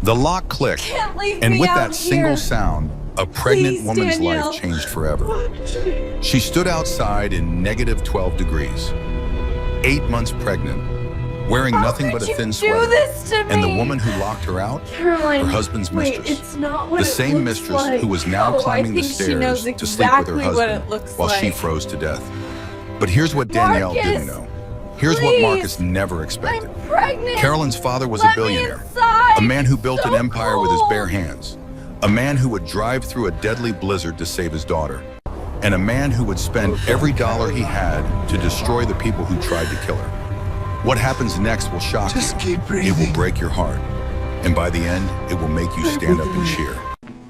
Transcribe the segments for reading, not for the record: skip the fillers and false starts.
The lock clicked, Can't leave and me with out that single here. sound, a pregnant Please, woman's Danielle. life changed forever. She stood outside in negative 12 degrees, 8 months pregnant, wearing How nothing could but a you thin do sweater. this to And the me? woman who locked her out, Caroline, her husband's wait, mistress. it's not what The it same looks mistress like. who was now Oh, climbing the I think she knows stairs to sleep with her exactly what husband it looks while she like. froze to death. But here's what Danielle didn't Marcus, know. Here's what please. Marcus never expected. I'm pregnant. Carolyn's father was Let a billionaire, me inside. a man who built an So empire with his bare cold. hands, a man who would drive through a deadly blizzard to save his daughter, and a man who would spend every dollar he had to destroy the people who tried to kill her. What happens next will shock Just you. keep breathing. It will break your heart, and by the end, it will make you stand up and cheer.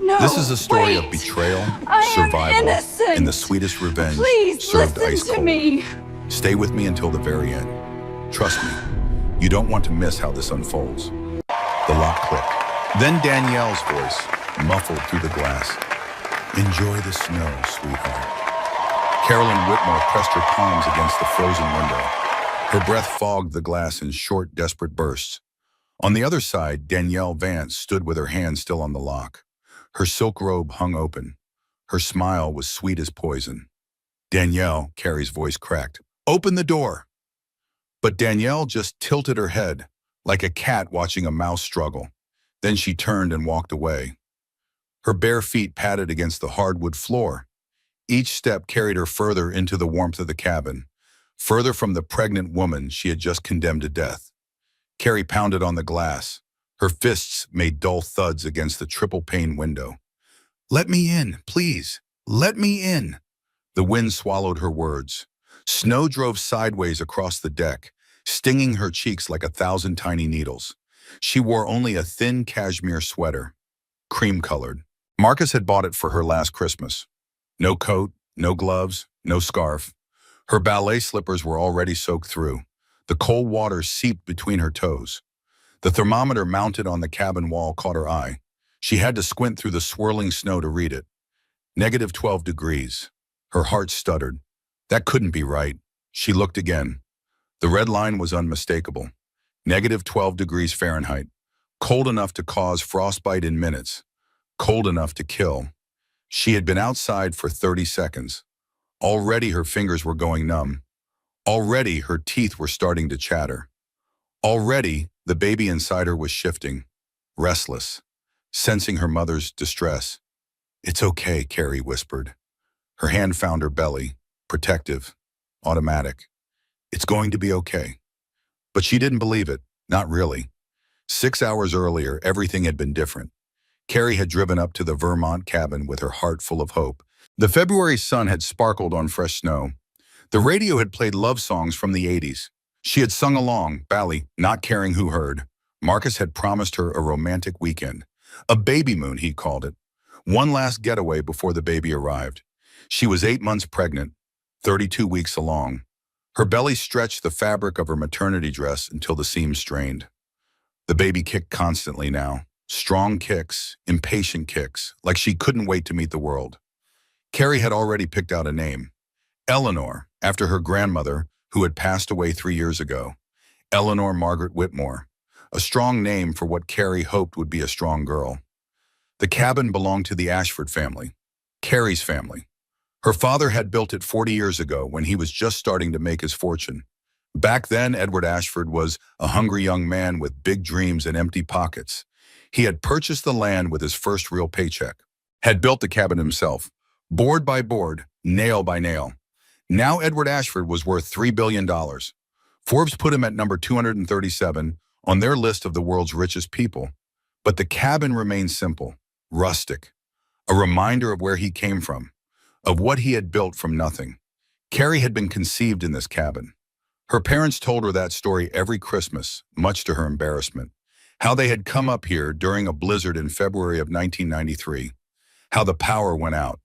No, This is a story wait. of betrayal, I am survival, innocent. and the sweetest revenge Please served listen ice to cold. me. Stay with me until the very end. Trust me, you don't want to miss how this unfolds. The lock clicked. Then Danielle's voice, muffled through the glass. Enjoy the snow, sweetheart. Carolyn Whitmore pressed her palms against the frozen window. Her breath fogged the glass in short, desperate bursts. On the other side, Danielle Vance stood with her hand still on the lock. Her silk robe hung open. Her smile was sweet as poison. Danielle, Carrie's voice cracked. Open the door! But Danielle just tilted her head, like a cat watching a mouse struggle. Then she turned and walked away. Her bare feet patted against the hardwood floor. Each step carried her further into the warmth of the cabin, further from the pregnant woman she had just condemned to death. Carrie pounded on the glass. Her fists made dull thuds against the triple-pane window. Let me in, please. Let me in. The wind swallowed her words. Snow drove sideways across the deck, stinging her cheeks like 1,000 tiny needles. She wore only a thin cashmere sweater, cream-colored. Marcus had bought it for her last Christmas. No coat, no gloves, no scarf. Her ballet slippers were already soaked through. The cold water seeped between her toes. The thermometer mounted on the cabin wall caught her eye. She had to squint through the swirling snow to read it. Negative 12 degrees. Her heart stuttered. That couldn't be right. She looked again. The red line was unmistakable. Negative 12 degrees Fahrenheit. Cold enough to cause frostbite in minutes. Cold enough to kill. She had been outside for 30 seconds. Already her fingers were going numb. Already her teeth were starting to chatter. Already the baby inside her was shifting, restless, sensing her mother's distress. It's okay, Carrie whispered. Her hand found her belly, protective, automatic. It's going to be okay. But she didn't believe it, not really. 6 hours earlier, everything had been different. Carrie had driven up to the Vermont cabin with her heart full of hope. The February sun had sparkled on fresh snow. The radio had played love songs from the 80s. She had sung along, bally, not caring who heard. Marcus had promised her a romantic weekend. A baby moon, he'd called it. One last getaway before the baby arrived. She was 8 months pregnant, 32 weeks along. Her belly stretched the fabric of her maternity dress until the seams strained. The baby kicked constantly now. Strong kicks, impatient kicks, like she couldn't wait to meet the world. Carrie had already picked out a name. Eleanor, after her grandmother, who had passed away 3 years ago. Eleanor Margaret Whitmore, a strong name for what Carrie hoped would be a strong girl. The cabin belonged to the Ashford family, Carrie's family. Her father had built it 40 years ago when he was just starting to make his fortune. Back then, Edward Ashford was a hungry young man with big dreams and empty pockets. He had purchased the land with his first real paycheck, had built the cabin himself, board by board, nail by nail. Now Edward Ashford was worth $3 billion. Forbes put him at number 237 on their list of the world's richest people. But the cabin remained simple, rustic, a reminder of where he came from, of what he had built from nothing. Carrie had been conceived in this cabin. Her parents told her that story every Christmas, much to her embarrassment. How they had come up here during a blizzard in February of 1993. How the power went out.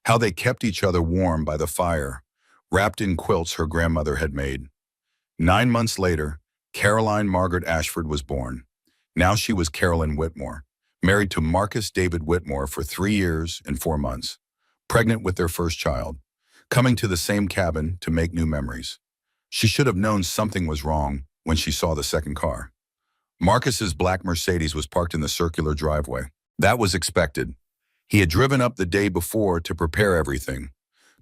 How they kept each other warm by the fire, wrapped in quilts her grandmother had made. 9 months later, Caroline Margaret Ashford was born. Now she was Carolyn Whitmore, married to Marcus David Whitmore for 3 years and 4 months, pregnant with their first child, coming to the same cabin to make new memories. She should have known something was wrong when she saw the second car. Marcus's black Mercedes was parked in the circular driveway. That was expected. He had driven up the day before to prepare everything,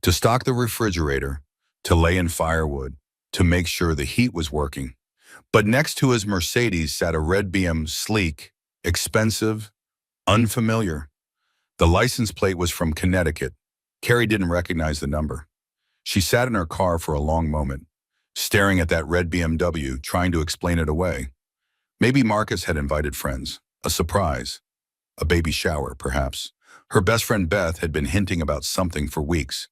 to stock the refrigerator, to lay in firewood, to make sure the heat was working. But next to his Mercedes sat a red BM, sleek, expensive, unfamiliar. The license plate was from Connecticut. Carrie didn't recognize the number. She sat in her car for a long moment, staring at that red BMW, trying to explain it away. Maybe Marcus had invited friends, a surprise, a baby shower, perhaps. Her best friend Beth had been hinting about something for weeks,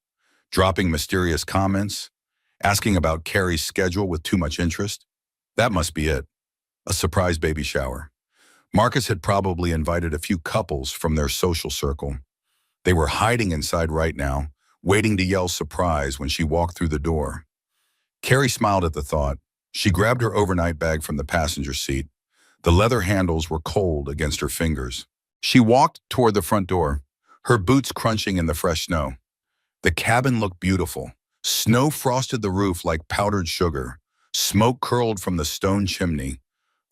dropping mysterious comments, asking about Carrie's schedule with too much interest. That must be it, a surprise baby shower. Marcus had probably invited a few couples from their social circle. They were hiding inside right now, waiting to yell surprise when she walked through the door. Carrie smiled at the thought. She grabbed her overnight bag from the passenger seat. The leather handles were cold against her fingers. She walked toward the front door, her boots crunching in the fresh snow. The cabin looked beautiful. Snow frosted the roof like powdered sugar. Smoke curled from the stone chimney.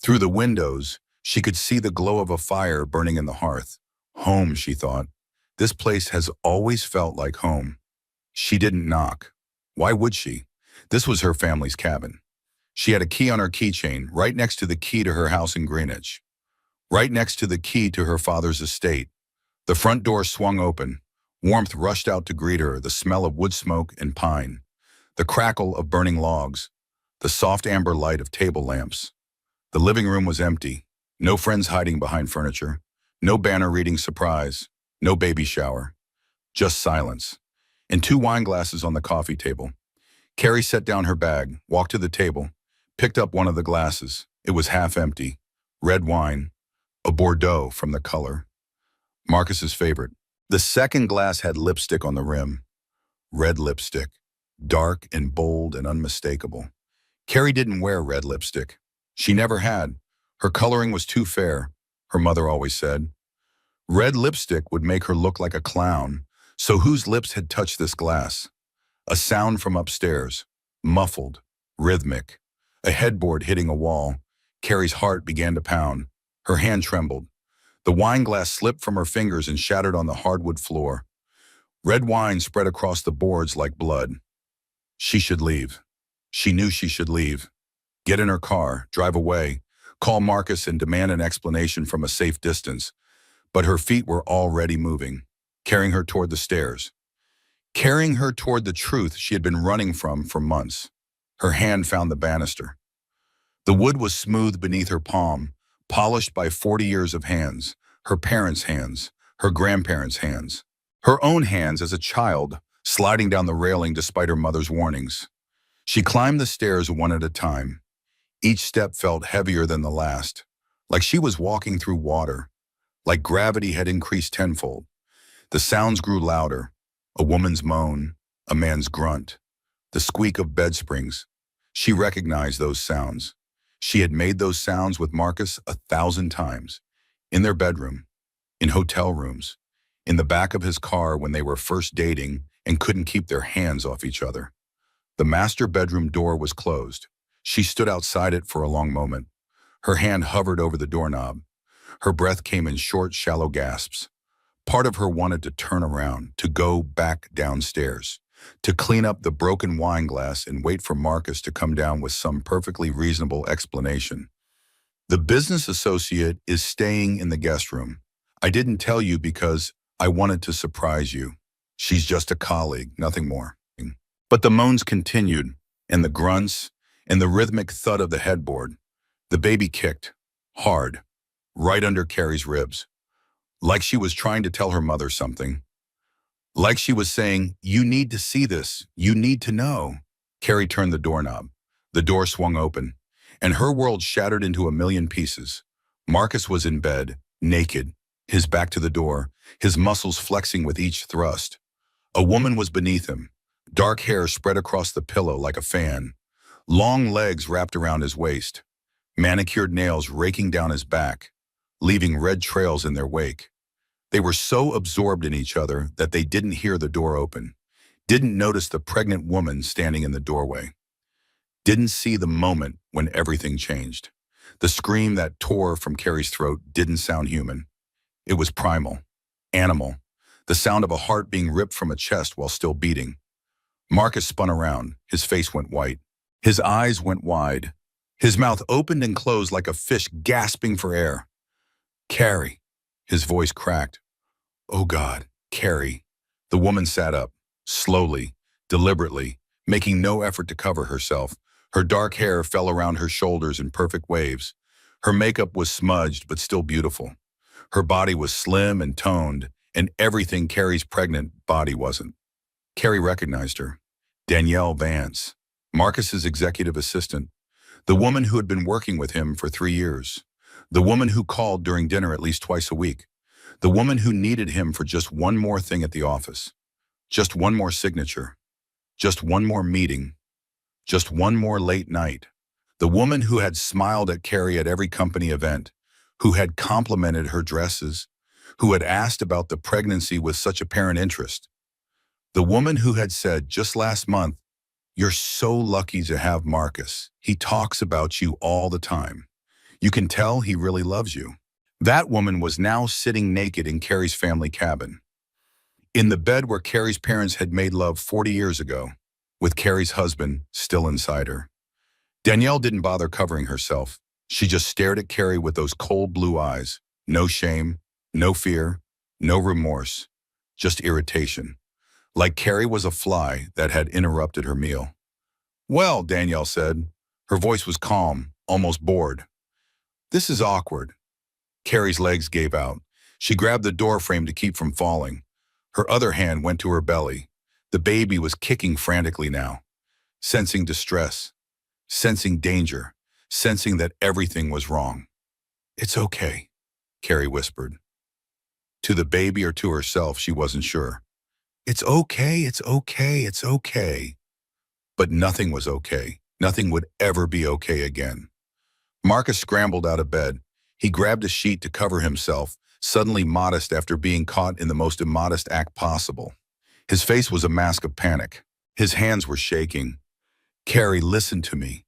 Through the windows, she could see the glow of a fire burning in the hearth. Home, she thought. This place has always felt like home. She didn't knock. Why would she? This was her family's cabin. She had a key on her keychain, right next to the key to her house in Greenwich. Right next to the key to her father's estate. The front door swung open. Warmth rushed out to greet her, the smell of wood smoke and pine. The crackle of burning logs. The soft amber light of table lamps. The living room was empty. No friends hiding behind furniture. No banner reading surprise. No baby shower. Just silence. And two wine glasses on the coffee table. Carrie set down her bag, walked to the table, picked up one of the glasses. It was half empty. Red wine. A Bordeaux from the color. Marcus's favorite. The second glass had lipstick on the rim. Red lipstick. Dark and bold and unmistakable. Carrie didn't wear red lipstick. She never had. Her coloring was too fair, her mother always said. Red lipstick would make her look like a clown. So whose lips had touched this glass? A sound from upstairs. Muffled. Rhythmic. A headboard hitting a wall. Carrie's heart began to pound. Her hand trembled. The wine glass slipped from her fingers and shattered on the hardwood floor. Red wine spread across the boards like blood. She should leave. She knew she should leave. Get in her car, drive away, call Marcus and demand an explanation from a safe distance. But her feet were already moving, carrying her toward the stairs. Carrying her toward the truth she had been running from for months. Her hand found the banister. The wood was smooth beneath her palm, polished by 40 years of hands, her parents' hands, her grandparents' hands, her own hands as a child, sliding down the railing despite her mother's warnings. She climbed the stairs one at a time. Each step felt heavier than the last, like she was walking through water, like gravity had increased tenfold. The sounds grew louder, a woman's moan, a man's grunt, the squeak of bed springs. She recognized those sounds. She had made those sounds with Marcus 1,000 times, in their bedroom, in hotel rooms, in the back of his car when they were first dating and couldn't keep their hands off each other. The master bedroom door was closed. She stood outside it for a long moment. Her hand hovered over the doorknob. Her breath came in short, shallow gasps. Part of her wanted to turn around, to go back downstairs, to clean up the broken wine glass and wait for Marcus to come down with some perfectly reasonable explanation. The business associate is staying in the guest room. I didn't tell you because I wanted to surprise you. She's just a colleague, nothing more. But the moans continued, and the grunts, and the rhythmic thud of the headboard. The baby kicked, hard, right under Carrie's ribs, like she was trying to tell her mother something. Like she was saying, "You need to see this, you need to know." Carrie turned the doorknob. The door swung open, and her world shattered into a million pieces. Marcus was in bed, naked, his back to the door, his muscles flexing with each thrust. A woman was beneath him, dark hair spread across the pillow like a fan, long legs wrapped around his waist, manicured nails raking down his back, leaving red trails in their wake. They were so absorbed in each other that they didn't hear the door open, didn't notice the pregnant woman standing in the doorway, didn't see the moment when everything changed. The scream that tore from Carrie's throat didn't sound human. It was primal, animal, the sound of a heart being ripped from a chest while still beating. Marcus spun around. His face went white. His eyes went wide. His mouth opened and closed like a fish gasping for air. Carrie. His voice cracked. Oh God, Carrie. The woman sat up, slowly, deliberately, making no effort to cover herself. Her dark hair fell around her shoulders in perfect waves. Her makeup was smudged but still beautiful. Her body was slim and toned, and everything Carrie's pregnant body wasn't. Carrie recognized her. Danielle Vance, Marcus's executive assistant, the woman who had been working with him for 3 years, the woman who called during dinner at least twice a week, the woman who needed him for just one more thing at the office, just one more signature, just one more meeting, just one more late night. The woman who had smiled at Carrie at every company event, who had complimented her dresses, who had asked about the pregnancy with such apparent interest. The woman who had said just last month, "You're so lucky to have Marcus. He talks about you all the time. You can tell he really loves you." That woman was now sitting naked in Carrie's family cabin, in the bed where Carrie's parents had made love 40 years ago, with Carrie's husband still inside her. Danielle didn't bother covering herself. She just stared at Carrie with those cold blue eyes. No shame, no fear, no remorse, just irritation. Like Carrie was a fly that had interrupted her meal. "Well," Danielle said. Her voice was calm, almost bored. "This is awkward." Carrie's legs gave out. She grabbed the door frame to keep from falling. Her other hand went to her belly. The baby was kicking frantically now, sensing distress, sensing danger, sensing that everything was wrong. "It's okay," Carrie whispered. To the baby or to herself, she wasn't sure. "It's okay, it's okay, it's okay." But nothing was okay. Nothing would ever be okay again. Marcus scrambled out of bed. He grabbed a sheet to cover himself, suddenly modest after being caught in the most immodest act possible. His face was a mask of panic. His hands were shaking. "Carrie, listen to me."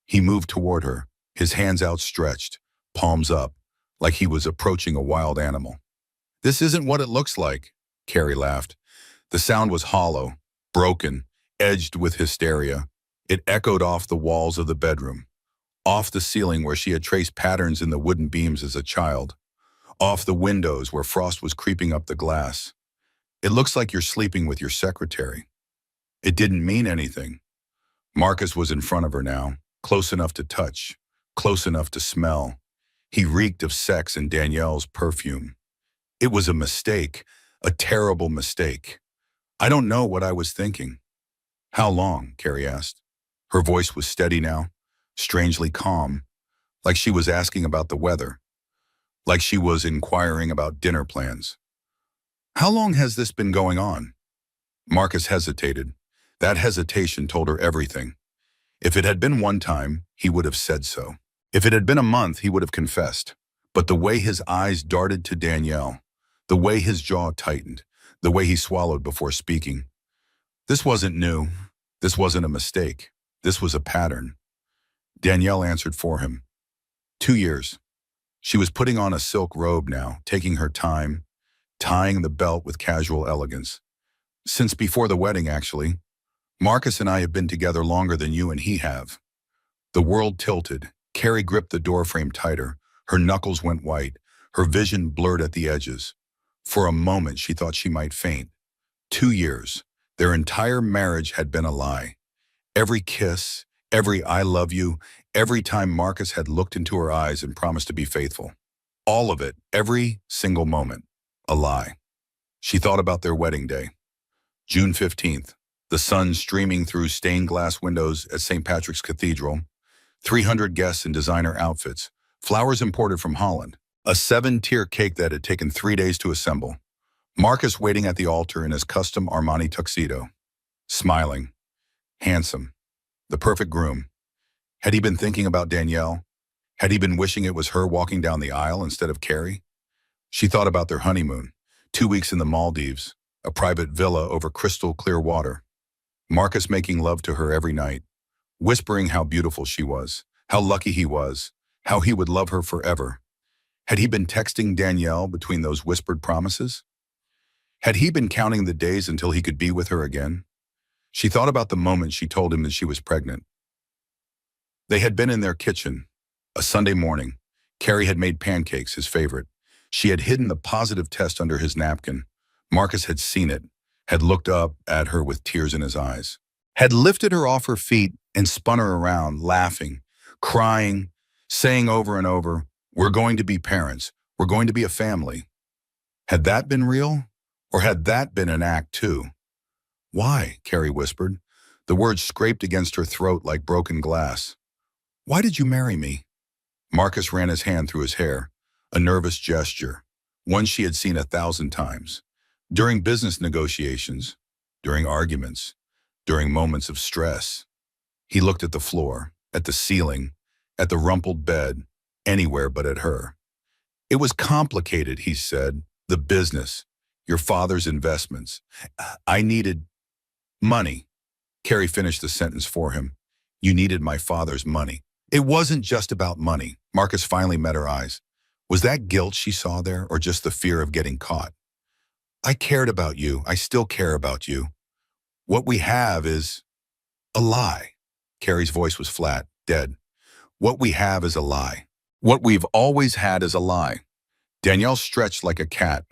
He moved toward her, his hands outstretched, palms up, like he was approaching a wild animal. "This isn't what it looks like," Carrie laughed. The sound was hollow, broken, edged with hysteria. It echoed off the walls of the bedroom, off the ceiling where she had traced patterns in the wooden beams as a child, off the windows where frost was creeping up the glass. "It looks like you're sleeping with your secretary." It didn't mean anything. Marcus was in front of her now, close enough to touch, close enough to smell. He reeked of sex and Danielle's perfume. It was a mistake, a terrible mistake. "I don't know what I was thinking." "How long?" Carrie asked. Her voice was steady now, strangely calm, like she was asking about the weather, like she was inquiring about dinner plans. "How long has this been going on?" Marcus hesitated. That hesitation told her everything. If it had been one time, he would have said so. If it had been a month, he would have confessed. But the way his eyes darted to Danielle, the way his jaw tightened, the way he swallowed before speaking. This wasn't new. This wasn't a mistake. This was a pattern. Danielle answered for him. 2 years. She was putting on a silk robe now, taking her time, tying the belt with casual elegance. "Since before the wedding, actually. Marcus and I have been together longer than you and he have." The world tilted. Carrie gripped the doorframe tighter. Her knuckles went white. Her vision blurred at the edges. For a moment, she thought she might faint. 2 years. Their entire marriage had been a lie. Every kiss, every "I love you," every time Marcus had looked into her eyes and promised to be faithful. All of it, every single moment, a lie. She thought about their wedding day. June 15th, the sun streaming through stained glass windows at St. Patrick's Cathedral, 300 guests in designer outfits, flowers imported from Holland, a 7-tier cake that had taken 3 days to assemble. Marcus waiting at the altar in his custom Armani tuxedo, smiling, handsome, the perfect groom. Had he been thinking about Danielle? Had he been wishing it was her walking down the aisle instead of Carrie? She thought about their honeymoon, 2 weeks in the Maldives, a private villa over crystal clear water. Marcus making love to her every night, whispering how beautiful she was, how lucky he was, how he would love her forever. Had he been texting Danielle between those whispered promises? Had he been counting the days until he could be with her again? She thought about the moment she told him that she was pregnant. They had been in their kitchen. A Sunday morning. Carrie had made pancakes, his favorite. She had hidden the positive test under his napkin. Marcus had seen it, had looked up at her with tears in his eyes, had lifted her off her feet and spun her around, laughing, crying, saying over and over, "We're going to be parents. We're going to be a family." Had that been real? Or had that been an act too? "Why?" Carrie whispered. The words scraped against her throat like broken glass. "Why did you marry me?" Marcus ran his hand through his hair, a nervous gesture, one she had seen 1,000 times. During business negotiations, during arguments, during moments of stress. He looked at the floor, at the ceiling, at the rumpled bed, anywhere but at her. "It was complicated," he said. "The business, your father's investments. I needed money." Carrie finished the sentence for him. "You needed my father's money." It wasn't just about money. Marcus finally met her eyes. Was that guilt she saw there, or just the fear of getting caught? "I cared about you. I still care about you. What we have is a lie." Carrie's voice was flat, dead. "What we have is a lie. What we've always had is a lie." Danielle stretched like a cat.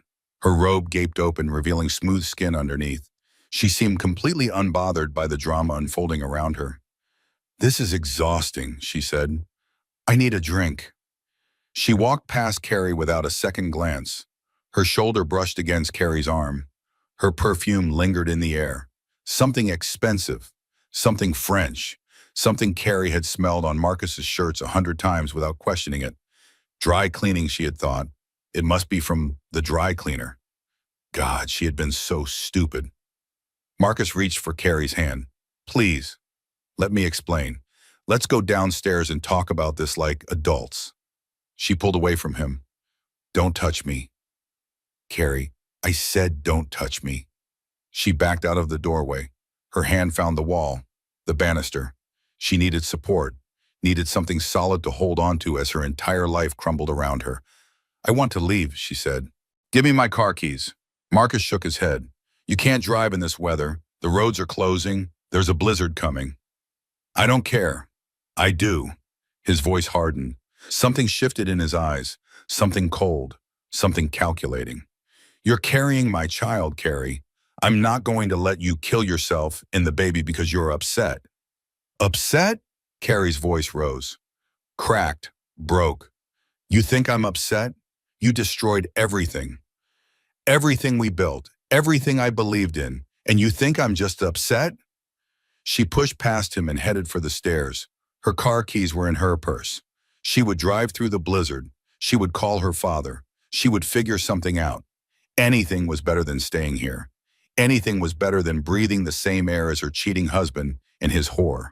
Her robe gaped open, revealing smooth skin underneath. She seemed completely unbothered by the drama unfolding around her. "This is exhausting," she said. "I need a drink." She walked past Carrie without a second glance. Her shoulder brushed against Carrie's arm. Her perfume lingered in the air. Something expensive, something French, something Carrie had smelled on Marcus's shirts 100 times without questioning it. Dry cleaning, she had thought. It must be from the dry cleaner. God, she had been so stupid. Marcus reached for Carrie's hand. "Please, let me explain. Let's go downstairs and talk about this like adults." She pulled away from him. "Don't touch me." "Carrie, I said don't touch me." She backed out of the doorway. Her hand found the wall, the banister. She needed support, needed something solid to hold on to as her entire life crumbled around her. "I want to leave," she said. "Give me my car keys." Marcus shook his head. "You can't drive in this weather. The roads are closing. There's a blizzard coming." "I don't care." "I do." His voice hardened. Something shifted in his eyes, something cold, something calculating. "You're carrying my child, Carrie. I'm not going to let you kill yourself and the baby because you're upset." "Upset?" Carrie's voice rose. Cracked, broke. "You think I'm upset? You destroyed everything. Everything we built, everything I believed in, and you think I'm just upset?" She pushed past him and headed for the stairs. Her car keys were in her purse. She would drive through the blizzard. She would call her father. She would figure something out. Anything was better than staying here. Anything was better than breathing the same air as her cheating husband and his whore.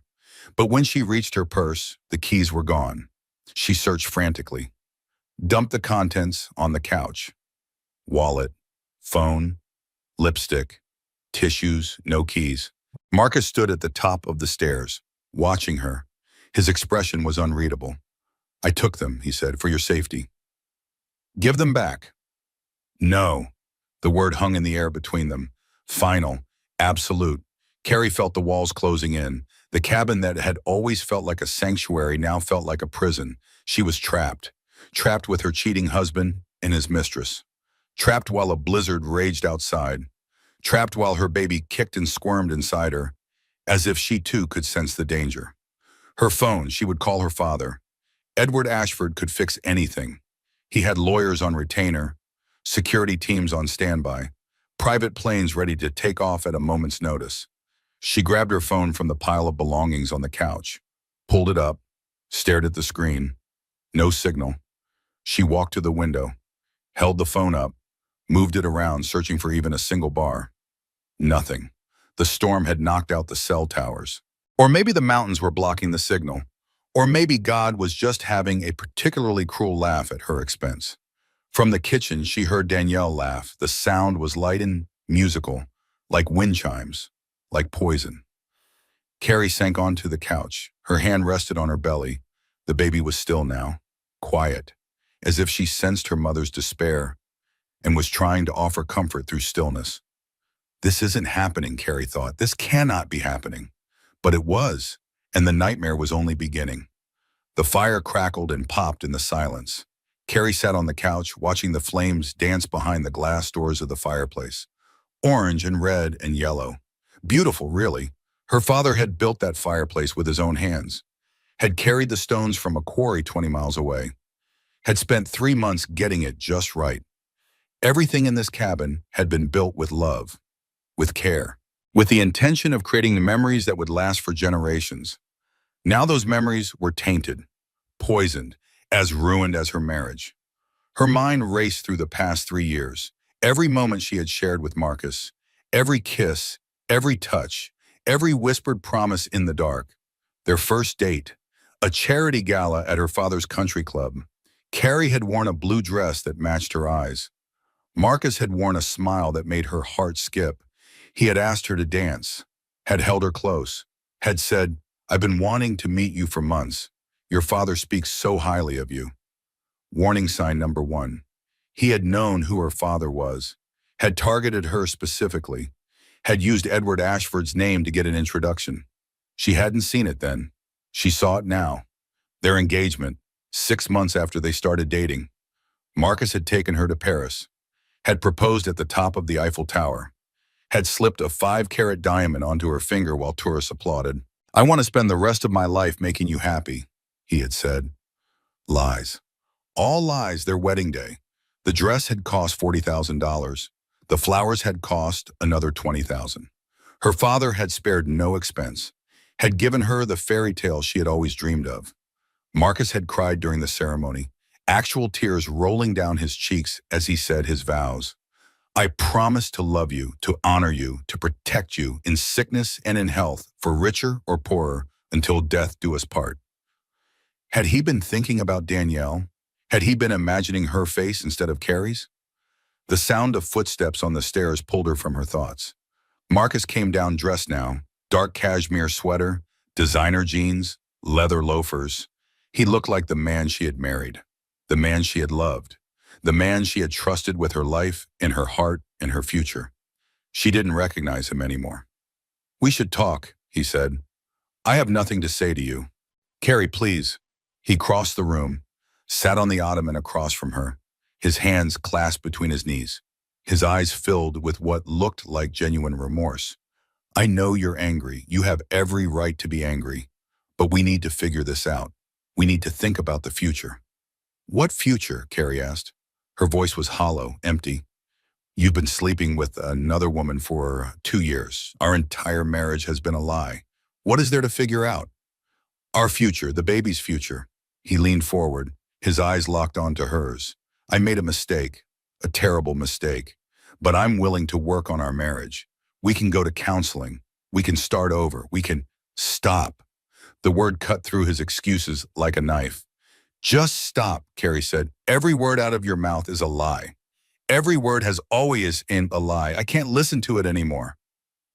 But when she reached her purse, the keys were gone. She searched frantically. Dumped the contents on the couch. Wallet, phone, lipstick, tissues, no keys. Marcus stood at the top of the stairs, watching her. His expression was unreadable. "I took them," he said, "for your safety." "Give them back." "No." The word hung in the air between them. Final, absolute. Carrie felt the walls closing in. The cabin that had always felt like a sanctuary now felt like a prison. She was trapped. Trapped with her cheating husband and his mistress. Trapped while a blizzard raged outside. Trapped while her baby kicked and squirmed inside her, as if she too could sense the danger. Her phone, she would call her father. Edward Ashford could fix anything. He had lawyers on retainer, security teams on standby, private planes ready to take off at a moment's notice. She grabbed her phone from the pile of belongings on the couch, pulled it up, stared at the screen. No signal. She walked to the window, held the phone up, moved it around, searching for even a single bar. Nothing. The storm had knocked out the cell towers. Or maybe the mountains were blocking the signal. Or maybe God was just having a particularly cruel laugh at her expense. From the kitchen, she heard Danielle laugh. The sound was light and musical, like wind chimes, like poison. Carrie sank onto the couch. Her hand rested on her belly. The baby was still now. quiet, as if she sensed her mother's despair and was trying to offer comfort through stillness. This isn't happening, Carrie thought. This cannot be happening. But it was, and the nightmare was only beginning. The fire crackled and popped in the silence. Carrie sat on the couch, watching the flames dance behind the glass doors of the fireplace. Orange and red and yellow. Beautiful, really. Her father had built that fireplace with his own hands, had carried the stones from a quarry 20 miles away, had spent 3 months getting it just right. Everything in this cabin had been built with love, with care, with the intention of creating memories that would last for generations. Now those memories were tainted, poisoned, as ruined as her marriage. Her mind raced through the past 3 years. Every moment she had shared with Marcus, every kiss, every touch, every whispered promise in the dark. Their first date, a charity gala at her father's country club. Carrie had worn a blue dress that matched her eyes. Marcus had worn a smile that made her heart skip. He had asked her to dance, had held her close, had said, "I've been wanting to meet you for months. Your father speaks so highly of you." Warning sign number 1. He had known who her father was, had targeted her specifically, had used Edward Ashford's name to get an introduction. She hadn't seen it then. She saw it now. Their engagement, 6 months after they started dating. Marcus had taken her to Paris, had proposed at the top of the Eiffel Tower, had slipped a 5-carat diamond onto her finger while tourists applauded. "I want to spend the rest of my life making you happy," he had said. Lies. All lies. Their wedding day. The dress had cost $40,000. The flowers had cost another $20,000. Her father had spared no expense, had given her the fairy tale she had always dreamed of. Marcus had cried during the ceremony, actual tears rolling down his cheeks as he said his vows. "I promise to love you, to honor you, to protect you in sickness and in health, for richer or poorer, until death do us part." Had he been thinking about Danielle? Had he been imagining her face instead of Carrie's? The sound of footsteps on the stairs pulled her from her thoughts. Marcus came down dressed now, dark cashmere sweater, designer jeans, leather loafers. He looked like the man she had married, the man she had loved, the man she had trusted with her life and her heart and her future. She didn't recognize him anymore. "We should talk," he said. "I have nothing to say to you." "Carrie, please." He crossed the room, sat on the ottoman across from her, his hands clasped between his knees, his eyes filled with what looked like genuine remorse. "I know you're angry. You have every right to be angry. But we need to figure this out. We need to think about the future." "What future?" Carrie asked. Her voice was hollow, empty. "You've been sleeping with another woman for 2 years. Our entire marriage has been a lie. What is there to figure out?" "Our future, the baby's future." He leaned forward, his eyes locked onto hers. "I made a mistake, a terrible mistake, but I'm willing to work on our marriage. We can go to counseling. We can start over. We can stop." The word cut through his excuses like a knife. "Just stop," Carrie said. "Every word out of your mouth is a lie. Every word has always been a lie. I can't listen to it anymore."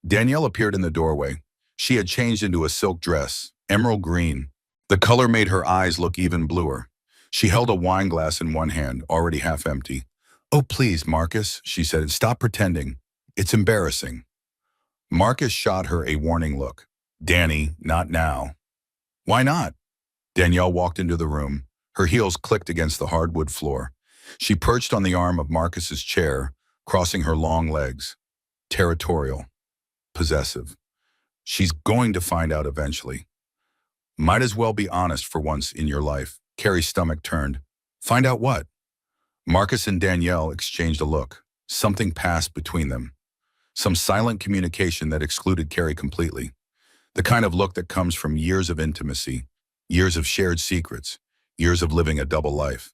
Danielle appeared in the doorway. She had changed into a silk dress, emerald green. The color made her eyes look even bluer. She held a wine glass in one hand, already half empty. "Oh, please, Marcus," she said, "stop pretending. It's embarrassing." Marcus shot her a warning look. "Danny, not now." "Why not?" Danielle walked into the room. Her heels clicked against the hardwood floor. She perched on the arm of Marcus's chair, crossing her long legs. Territorial. Possessive. "She's going to find out eventually." "Might as well be honest for once in your life." Carrie's stomach turned. "Find out what?" Marcus and Danielle exchanged a look. Something passed between them. Some silent communication that excluded Carrie completely. The kind of look that comes from years of intimacy, years of shared secrets, years of living a double life.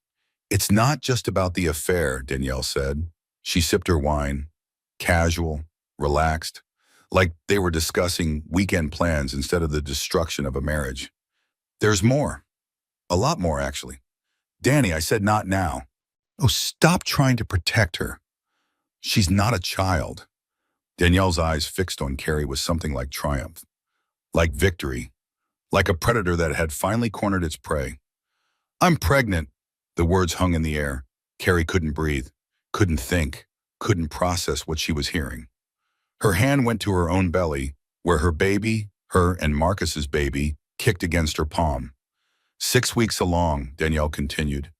"It's not just about the affair," Danielle said. She sipped her wine. Casual, relaxed, like they were discussing weekend plans instead of the destruction of a marriage. "There's more. A lot more, actually." "Danny, I said not now." "Oh, stop trying to protect her. She's not a child." Danielle's eyes fixed on Carrie with something like triumph, like victory, like a predator that had finally cornered its prey. "I'm pregnant," The words hung in the air. Carrie couldn't breathe, couldn't think, couldn't process what she was hearing. Her hand went to her own belly, where her baby, her and Marcus's baby, kicked against her palm. 6 weeks along, Danielle continued.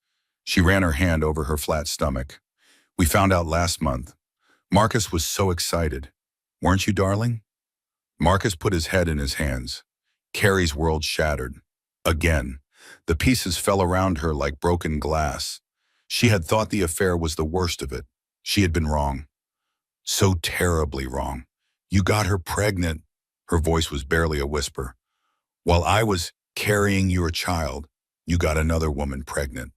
She ran her hand over her flat stomach. We found out last month. Marcus was so excited. Weren't you, darling? Marcus put his head in his hands. Carrie's world shattered. Again, the pieces fell around her like broken glass. She had thought the affair was the worst of it. She had been wrong. So terribly wrong. You got her pregnant. Her voice was barely a whisper. While I was carrying your child, you got another woman pregnant.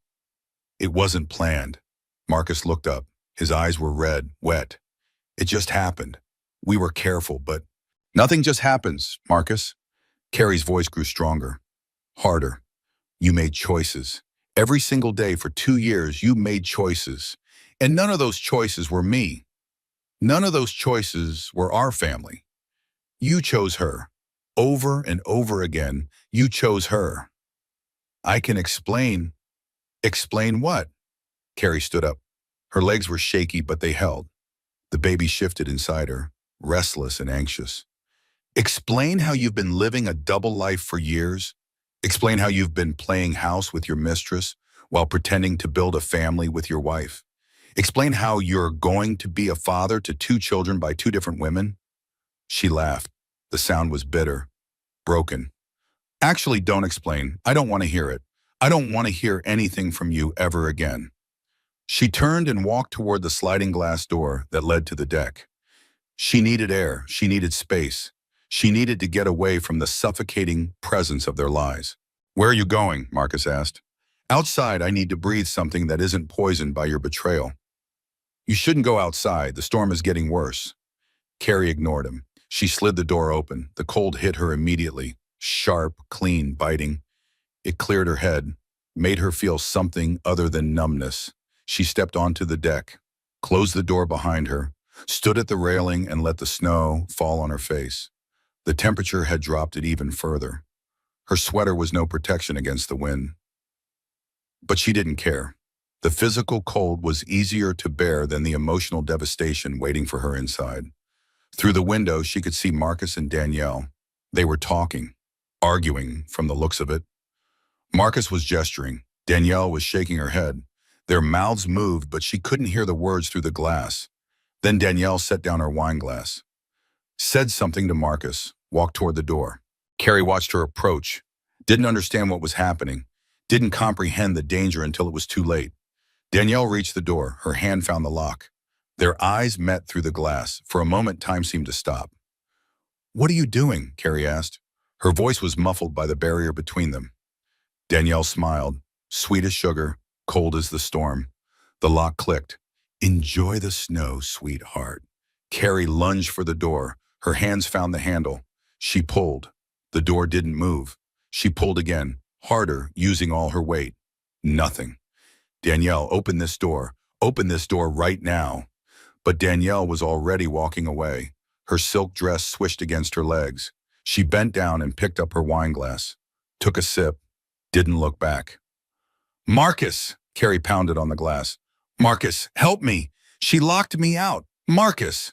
It wasn't planned. Marcus looked up. His eyes were red, wet. It just happened. We were careful, but nothing just happens, Marcus. Carrie's voice grew stronger, harder. You made choices. Every single day for 2 years, you made choices. And none of those choices were me. None of those choices were our family. You chose her. Over and over again, you chose her. I can explain. Explain what? Carrie stood up. Her legs were shaky, but they held. The baby shifted inside her, restless and anxious. Explain how you've been living a double life for years. Explain how you've been playing house with your mistress while pretending to build a family with your wife. Explain how you're going to be a father to 2 children by 2 different women. She laughed. The sound was bitter, broken. Actually, don't explain. I don't want to hear it. I don't want to hear anything from you ever again. She turned and walked toward the sliding glass door that led to the deck. She needed air. She needed space. She needed to get away from the suffocating presence of their lies. Where are you going? Marcus asked. Outside, I need to breathe something that isn't poisoned by your betrayal. You shouldn't go outside. The storm is getting worse. Carrie ignored him. She slid the door open. The cold hit her immediately. Sharp, clean, biting. It cleared her head, made her feel something other than numbness. She stepped onto the deck, closed the door behind her, stood at the railing and let the snow fall on her face. The temperature had dropped it even further. Her sweater was no protection against the wind. But she didn't care. The physical cold was easier to bear than the emotional devastation waiting for her inside. Through the window, she could see Marcus and Danielle. They were talking, arguing from the looks of it. Marcus was gesturing. Danielle was shaking her head. Their mouths moved, but she couldn't hear the words through the glass. Then Danielle set down her wine glass, said something to Marcus, walked toward the door. Carrie watched her approach, didn't understand what was happening, didn't comprehend the danger until it was too late. Danielle reached the door. Her hand found the lock. Their eyes met through the glass. For a moment, time seemed to stop. What are you doing? Carrie asked. Her voice was muffled by the barrier between them. Danielle smiled, sweet as sugar, cold as the storm. The lock clicked. Enjoy the snow, sweetheart. Carrie lunged for the door. Her hands found the handle. She pulled. The door didn't move. She pulled again, harder, using all her weight. Nothing. Danielle, open this door. Open this door right now. But Danielle was already walking away. Her silk dress swished against her legs. She bent down and picked up her wine glass, took a sip, didn't look back. Marcus! Carrie pounded on the glass. Marcus, help me! She locked me out! Marcus!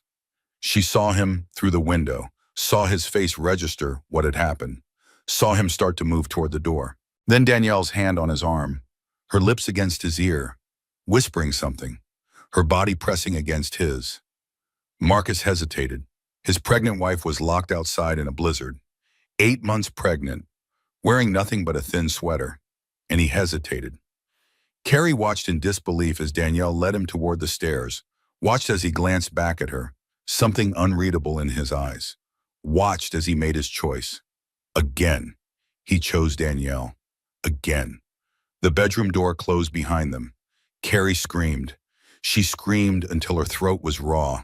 She saw him through the window, saw his face register what had happened, saw him start to move toward the door. Then Danielle's hand on his arm, her lips against his ear, whispering something, her body pressing against his. Marcus hesitated. His pregnant wife was locked outside in a blizzard, 8 months pregnant, wearing nothing but a thin sweater, and he hesitated. Carrie watched in disbelief as Danielle led him toward the stairs, watched as he glanced back at her, something unreadable in his eyes, watched as he made his choice. Again, he chose Danielle. Again. The bedroom door closed behind them. Carrie screamed. She screamed until her throat was raw.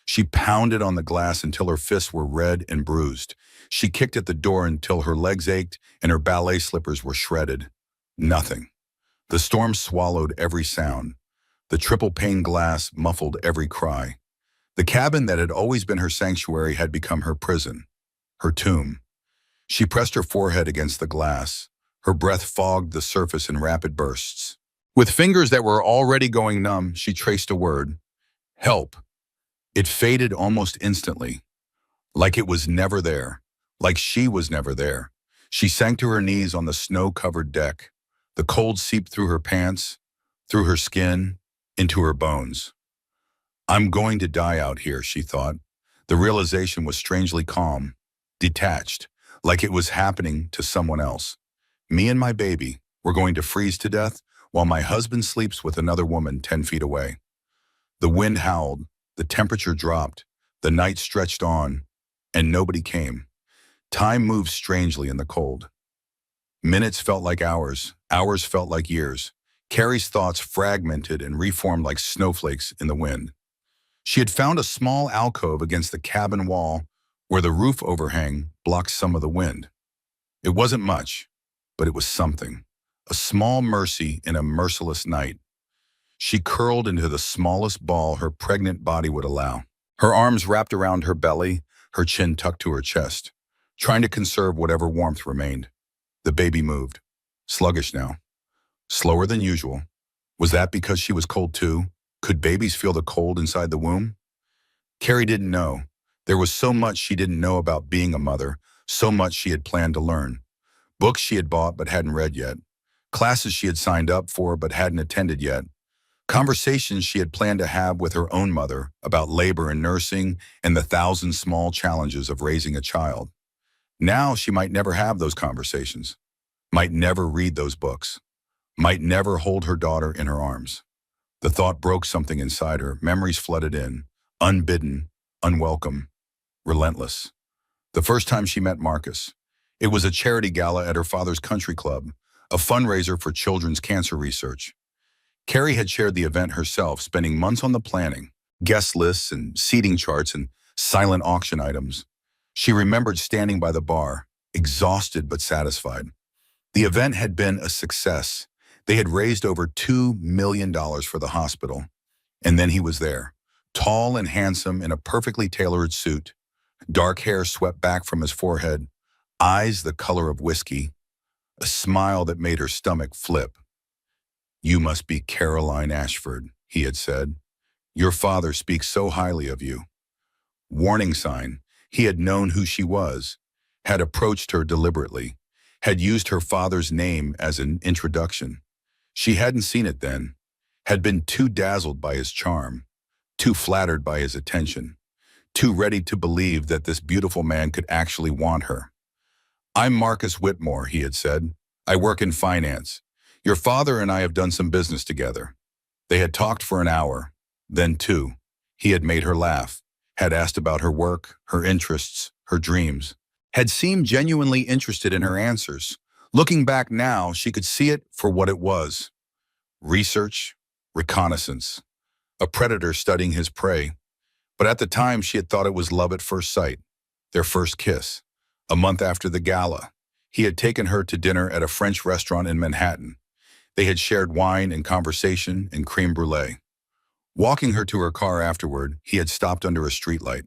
She pounded on the glass until her fists were red and bruised. She kicked at the door until her legs ached and her ballet slippers were shredded. Nothing. The storm swallowed every sound. The triple-pane glass muffled every cry. The cabin that had always been her sanctuary had become her prison, her tomb. She pressed her forehead against the glass. Her breath fogged the surface in rapid bursts. With fingers that were already going numb, she traced a word. Help. It faded almost instantly, like it was never there, like she was never there. She sank to her knees on the snow-covered deck. The cold seeped through her pants, through her skin, into her bones. I'm going to die out here, she thought. The realization was strangely calm, detached, like it was happening to someone else. Me and my baby, we're going to freeze to death while my husband sleeps with another woman 10 feet away. The wind howled, the temperature dropped, the night stretched on, and nobody came. Time moved strangely in the cold. Minutes felt like hours, hours felt like years. Carrie's thoughts fragmented and reformed like snowflakes in the wind. She had found a small alcove against the cabin wall where the roof overhang blocked some of the wind. It wasn't much, but it was something. A small mercy in a merciless night. She curled into the smallest ball her pregnant body would allow. Her arms wrapped around her belly, her chin tucked to her chest, trying to conserve whatever warmth remained. The baby moved, sluggish now, slower than usual. Was that because she was cold too? Could babies feel the cold inside the womb? Carrie didn't know. There was so much she didn't know about being a mother, so much she had planned to learn. Books she had bought but hadn't read yet. Classes she had signed up for but hadn't attended yet. Conversations she had planned to have with her own mother about labor and nursing and the thousand small challenges of raising a child. Now she might never have those conversations, might never read those books, might never hold her daughter in her arms. The thought broke something inside her. Memories flooded in, unbidden, unwelcome, relentless. The first time she met Marcus, it was a charity gala at her father's country club, a fundraiser for children's cancer research. Carrie had shared the event herself, spending months on the planning, guest lists and seating charts and silent auction items. She remembered standing by the bar, exhausted but satisfied. The event had been a success. They had raised over $2 million for the hospital. And then he was there, tall and handsome in a perfectly tailored suit, dark hair swept back from his forehead, eyes the color of whiskey, a smile that made her stomach flip. You must be Caroline Ashford, he had said. Your father speaks so highly of you. Warning sign. He had known who she was, had approached her deliberately, had used her father's name as an introduction. She hadn't seen it then, had been too dazzled by his charm, too flattered by his attention, too ready to believe that this beautiful man could actually want her. I'm Marcus Whitmore, he had said. I work in finance. Your father and I have done some business together. They had talked for an hour, then two. He had made her laugh, had asked about her work, her interests, her dreams, had seemed genuinely interested in her answers. Looking back now, she could see it for what it was. Research, reconnaissance, a predator studying his prey. But at the time, she had thought it was love at first sight, their first kiss. A month after the gala, he had taken her to dinner at a French restaurant in Manhattan. They had shared wine and conversation and creme brulee. Walking her to her car afterward, he had stopped under a streetlight,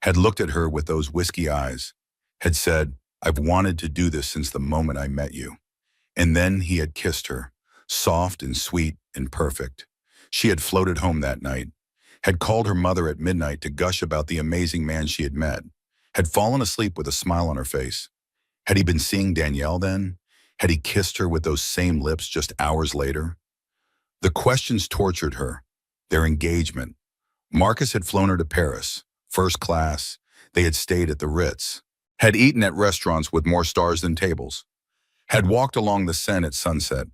had looked at her with those whiskey eyes, had said, I've wanted to do this since the moment I met you. And then he had kissed her, soft and sweet and perfect. She had floated home that night, had called her mother at midnight to gush about the amazing man she had met, had fallen asleep with a smile on her face. Had he been seeing Danielle then? Had he kissed her with those same lips just hours later? The questions tortured her. Their engagement. Marcus had flown her to Paris, first class. They had stayed at the Ritz, had eaten at restaurants with more stars than tables, had walked along the Seine at sunset.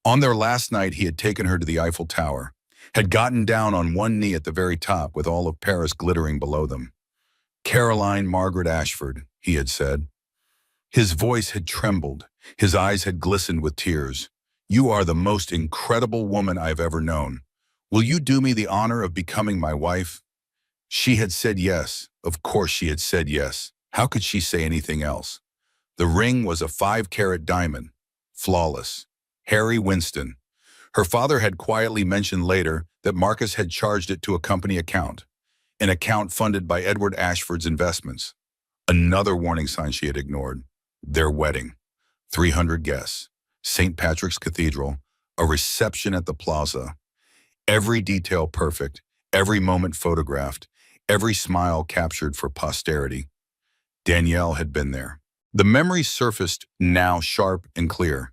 On their last night, he had taken her to the Eiffel Tower, had gotten down on one knee at the very top with all of Paris glittering below them. Caroline Margaret Ashford, he had said. His voice had trembled. His eyes had glistened with tears. You are the most incredible woman I've ever known. Will you do me the honor of becoming my wife? She had said yes. Of course she had said yes. How could she say anything else? The ring was a 5-carat diamond, flawless. Harry Winston. Her father had quietly mentioned later that Marcus had charged it to a company account, an account funded by Edward Ashford's investments. Another warning sign she had ignored. Their wedding. 300 guests. St. Patrick's Cathedral. A reception at the plaza. Every detail perfect, every moment photographed, every smile captured for posterity. Danielle had been there. The memories surfaced now sharp and clear.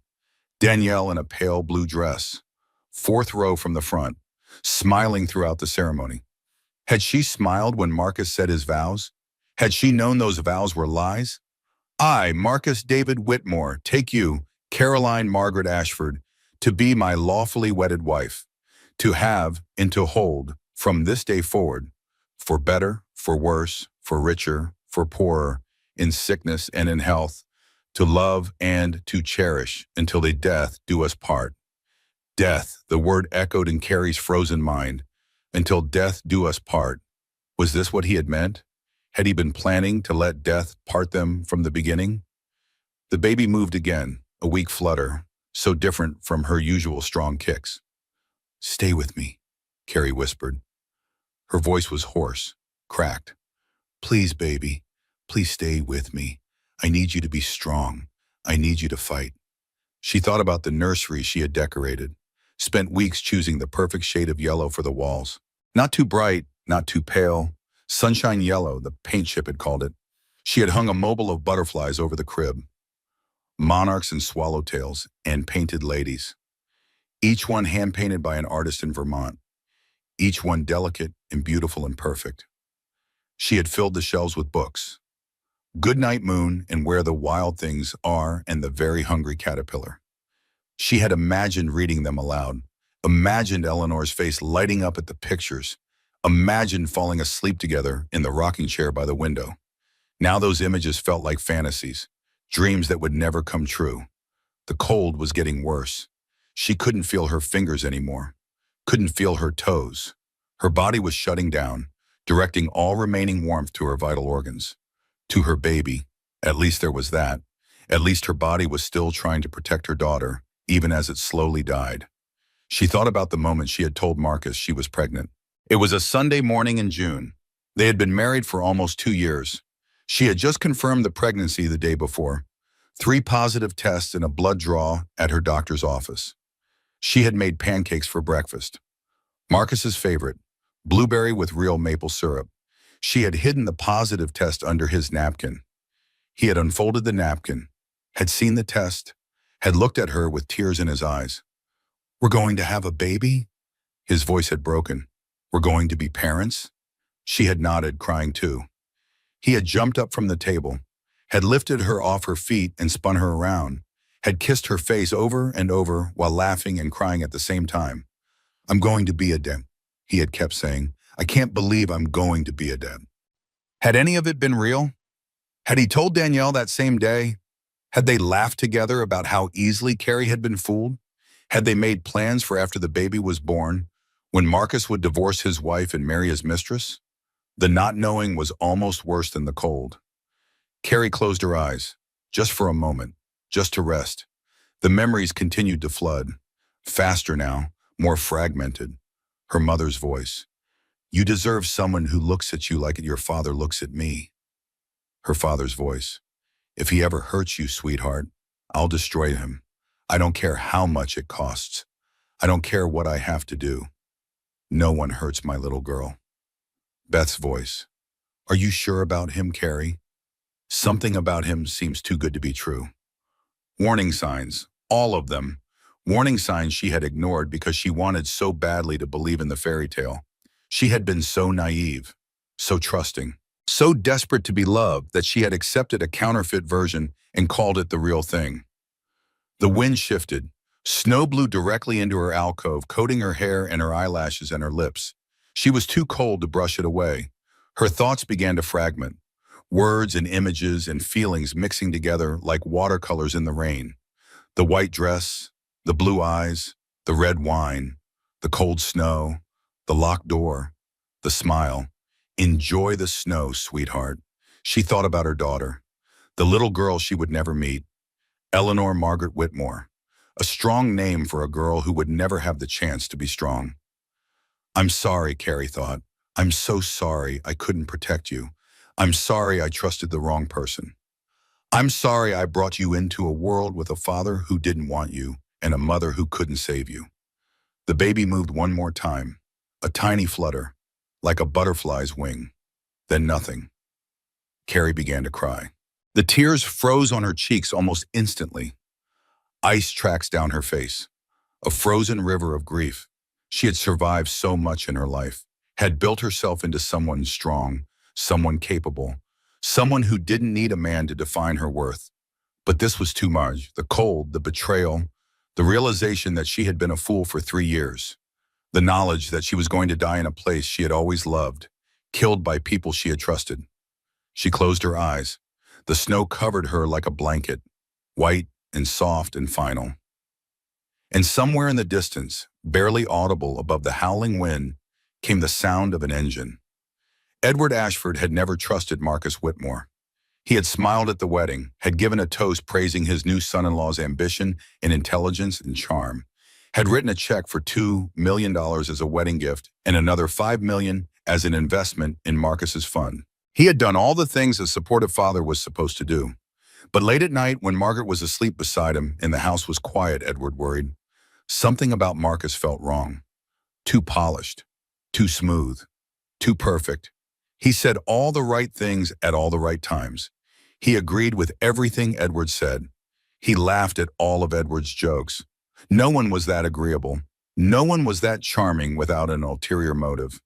Danielle in a pale blue dress, fourth row from the front, smiling throughout the ceremony. Had she smiled when Marcus said his vows? Had she known those vows were lies? I, Marcus David Whitmore, take you, Caroline Margaret Ashford, to be my lawfully wedded wife, to have and to hold from this day forward, for better, for worse, for richer, for poorer, in sickness and in health, to love and to cherish until the death do us part. Death, the word echoed in Carrie's frozen mind. Until death do us part. Was this what he had meant? Had he been planning to let death part them from the beginning? The baby moved again, a weak flutter, so different from her usual strong kicks. Stay with me, Carrie whispered. Her voice was hoarse, cracked. Please, baby, please stay with me. I need you to be strong. I need you to fight. She thought about the nursery she had decorated, spent weeks choosing the perfect shade of yellow for the walls. Not too bright, not too pale. Sunshine yellow, the paint chip had called it. She had hung a mobile of butterflies over the crib. Monarchs and swallowtails, and painted ladies. Each one hand-painted by an artist in Vermont. Each one delicate and beautiful and perfect. She had filled the shelves with books. Goodnight Moon and Where the Wild Things Are and The Very Hungry Caterpillar. She had imagined reading them aloud, imagined Eleanor's face lighting up at the pictures, imagined falling asleep together in the rocking chair by the window. Now those images felt like fantasies, dreams that would never come true. The cold was getting worse. She couldn't feel her fingers anymore, couldn't feel her toes. Her body was shutting down, directing all remaining warmth to her vital organs. To her baby, at least there was that. At least her body was still trying to protect her daughter, even as it slowly died. She thought about the moment she had told Marcus she was pregnant. It was a Sunday morning in June. They had been married for almost 2 years. She had just confirmed the pregnancy the day before. 3 positive tests and a blood draw at her doctor's office. She had made pancakes for breakfast. Marcus's favorite, blueberry with real maple syrup. She had hidden the positive test under his napkin. He had unfolded the napkin, had seen the test, had looked at her with tears in his eyes. We're going to have a baby? His voice had broken. We're going to be parents? She had nodded, crying too. He had jumped up from the table, had lifted her off her feet and spun her around, had kissed her face over and over while laughing and crying at the same time. I'm going to be a dad, he had kept saying. I can't believe I'm going to be a dad. Had any of it been real? Had he told Danielle that same day? Had they laughed together about how easily Carrie had been fooled? Had they made plans for after the baby was born, when Marcus would divorce his wife and marry his mistress? The not knowing was almost worse than the cold. Carrie closed her eyes, just for a moment, just to rest. The memories continued to flood, faster now, more fragmented. Her mother's voice. You deserve someone who looks at you like your father looks at me. Her father's voice. If he ever hurts you, sweetheart, I'll destroy him. I don't care how much it costs. I don't care what I have to do. No one hurts my little girl. Beth's voice. Are you sure about him, Carrie? Something about him seems too good to be true. Warning signs, all of them. Warning signs she had ignored because she wanted so badly to believe in the fairy tale. She had been so naive, so trusting, so desperate to be loved that she had accepted a counterfeit version and called it the real thing. The wind shifted. Snow blew directly into her alcove, coating her hair and her eyelashes and her lips. She was too cold to brush it away. Her thoughts began to fragment. Words and images and feelings mixing together like watercolors in the rain. The white dress, the blue eyes, the red wine, the cold snow, the locked door, the smile. Enjoy the snow, sweetheart. She thought about her daughter, the little girl she would never meet, Eleanor Margaret Whitmore, a strong name for a girl who would never have the chance to be strong. I'm sorry, Carrie thought. I'm so sorry I couldn't protect you. I'm sorry I trusted the wrong person. I'm sorry I brought you into a world with a father who didn't want you and a mother who couldn't save you. The baby moved one more time, a tiny flutter, like a butterfly's wing. Then nothing. Carrie began to cry. The tears froze on her cheeks almost instantly. Ice tracks down her face, a frozen river of grief. She had survived so much in her life, had built herself into someone strong, someone capable, someone who didn't need a man to define her worth. But this was too much. The cold, the betrayal, the realization that she had been a fool for 3 years. The knowledge that she was going to die in a place she had always loved, killed by people she had trusted. She closed her eyes. The snow covered her like a blanket, white and soft and final. And somewhere in the distance, barely audible above the howling wind, came the sound of an engine. Edward Ashford had never trusted Marcus Whitmore. He had smiled at the wedding, had given a toast praising his new son-in-law's ambition and intelligence and charm, had written a check for $2 million as a wedding gift and another $5 million as an investment in Marcus's fund. He had done all the things a supportive father was supposed to do. But late at night, when Margaret was asleep beside him and the house was quiet, Edward worried. Something about Marcus felt wrong. Too polished, too smooth, too perfect. He said all the right things at all the right times. He agreed with everything Edward said. He laughed at all of Edward's jokes. No one was that agreeable. No one was that charming without an ulterior motive.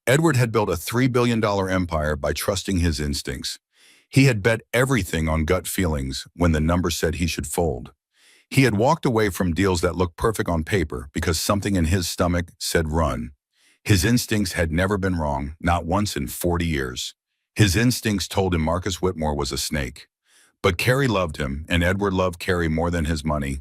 Edward had built a $3 billion empire by trusting his instincts. He had bet everything on gut feelings when the number said he should fold. He had walked away from deals that looked perfect on paper because something in his stomach said run. His instincts had never been wrong, not once in 40 years. His instincts told him Marcus Whitmore was a snake. But Carrie loved him, and Edward loved Carrie more than his money,